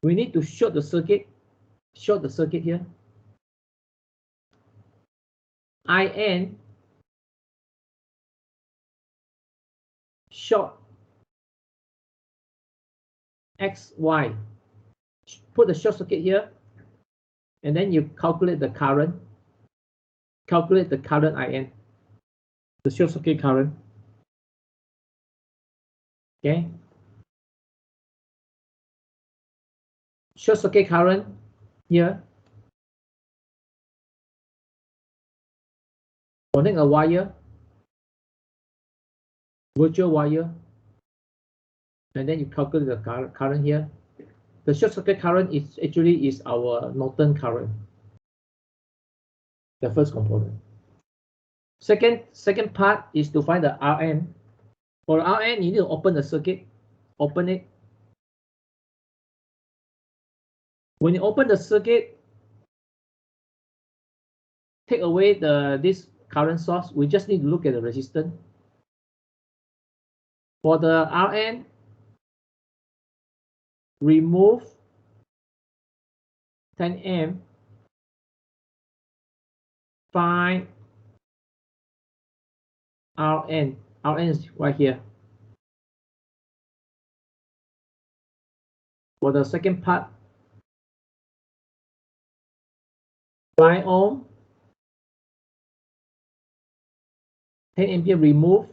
we need to short the circuit here. IN short XY. Put the short circuit here, and then you calculate the current. Calculate the current IN, the short circuit current. Okay. Short circuit current here. Connect a wire, virtual wire, and then you calculate the current here. The short circuit current is actually our Norton current. The first component. Second part is to find the Rn. For Rn, you need to open the circuit. Open it. When you open the circuit, take away this current source. We just need to look at the resistance. For the Rn, remove 10 A, find Rn. Rn is right here. For the second part, 5 ohm, 10 ampere remove.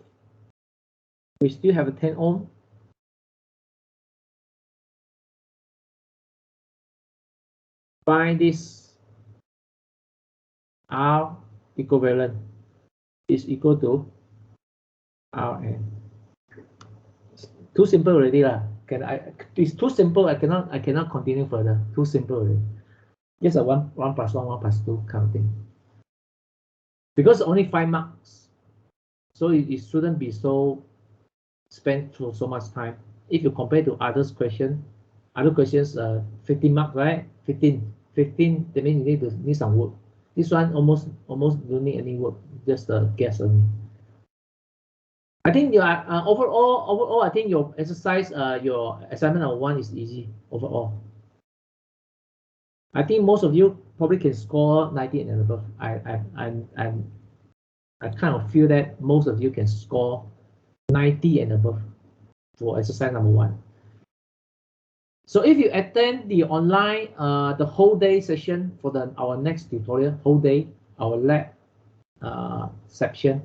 We still have a 10 ohm. find this R equivalent is equal to Rn. Too simple already lah. It's too simple. I cannot continue further. Too simple already. Just a one plus one plus two kind of thing. Because only 5 marks, so it shouldn't be so spent for so much time. If you compare to other questions, 15 marks, right? 15. That means you need some work. This one almost don't need any work. Just a guess only. I think your overall, I think your exercise, your assignment number 1 is easy overall. I think most of you probably can score 90 and above. I kind of feel that most of you can score 90 and above for exercise number 1. So if you attend the online, the whole day session for our next tutorial, whole day, our lab section,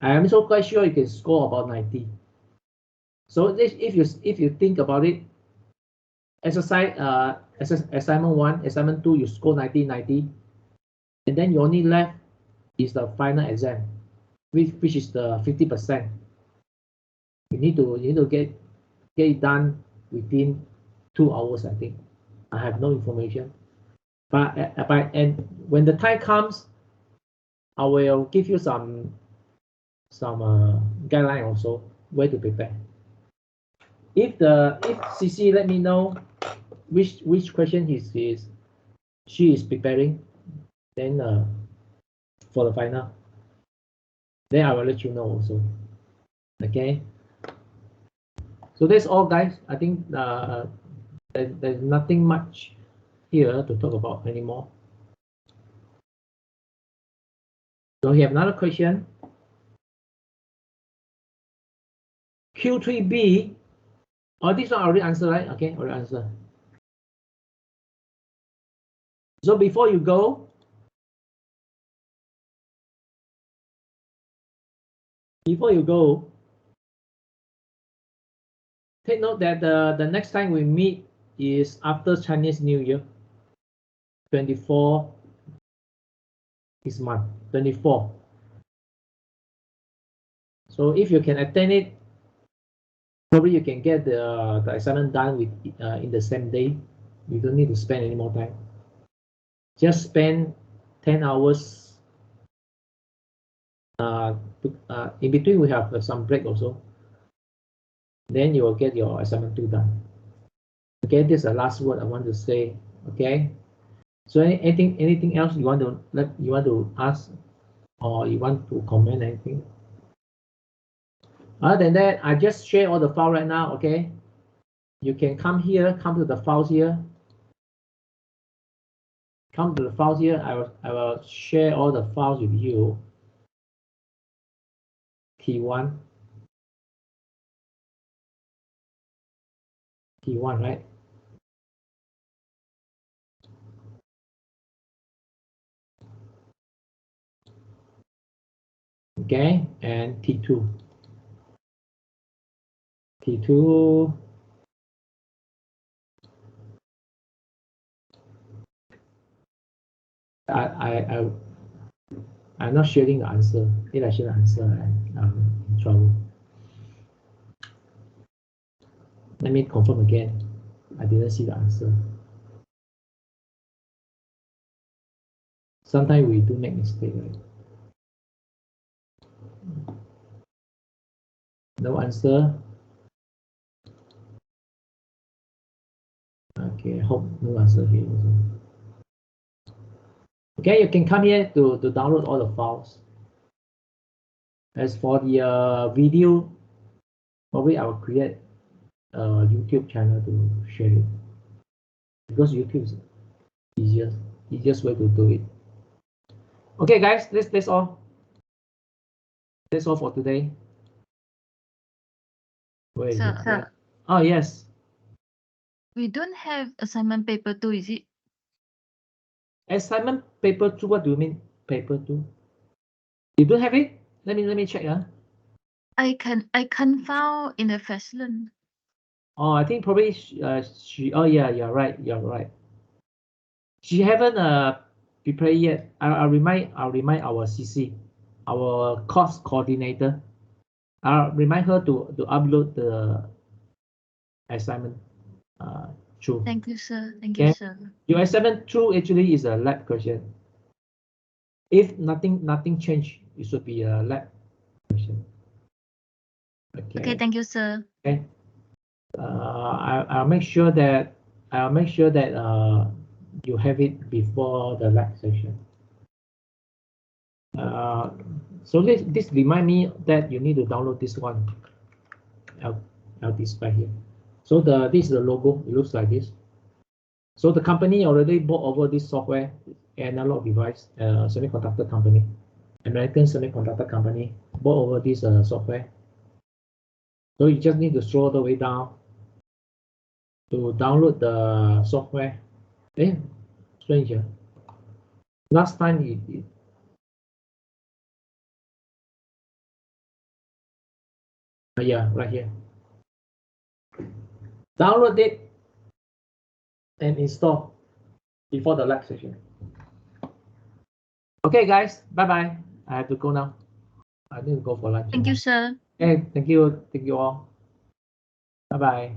I am so quite sure you can score about 90. So this, if you think about it, exercise assignment 1, assignment 2, you score 90, and then you only left is the final exam, which is the 50%. You need to get it done within 2 hours, I think. I have no information, but and when the time comes, I will give you some guideline also where to prepare. If CC let me know which question she is preparing, then for the final, then I will let you know also. Okay. So that's all, guys. I think there's nothing much here to talk about anymore. So we have another question. Q3B. Oh, this one I already answered, right? Okay, already answered. So before you go, take note that the next time we meet is after Chinese New Year, 24 this month, 24. So if you can attend it, probably you can get the assignment done with in the same day. You don't need to spend any more time. Just spend 10 hours. In between, we have some break also. Then you will get your assignment 2 done. Okay, this is the last word I want to say. Okay. So anything else you want to ask, or you want to comment anything? Other than that, I just share all the file right now. Okay. You can come to the files here. Come to the files here. I will share all the files with you. T1, right? Okay, and T2. I'm not sharing the answer. If I share the answer, I'm in trouble. Let me confirm again. I didn't see the answer. Sometimes we do make mistake, right? No answer. Okay, I hope no answer here also. Okay, you can come here to download all the files. As for the video, probably I will create a YouTube channel to share it, because YouTube is easiest way to do it. Okay, guys, that's all. That's all for today. Wait, Sir, oh yes. we don't have assignment paper 2, is it? Assignment paper 2. What do you mean paper 2? You don't have it? Let me check. I can't find in the Fastlane. Oh, I think probably she. Oh yeah, you're right. She haven't prepared yet. I'll remind our CC, our course coordinator. I'll remind her to upload the assignment through. Thank you, sir. Thank Okay. you, sir. Your assignment through actually is a lab question. If nothing changed, it should be a lab question. Okay, thank you, sir. Okay. I'll make sure that you have it before the lab session. So this remind me that you need to download this one. I'll display here. So this is the logo. It looks like this. So the company already bought over this software, analog device, semiconductor company, American semiconductor company bought over this software. So you just need to scroll the way down to download the software. Strange. Last time yeah, right here. Download it and install before the lab session. Okay, guys, bye-bye. I have to go now. I need to go for lunch. Thank you, sir. Okay, thank you all. Bye-bye.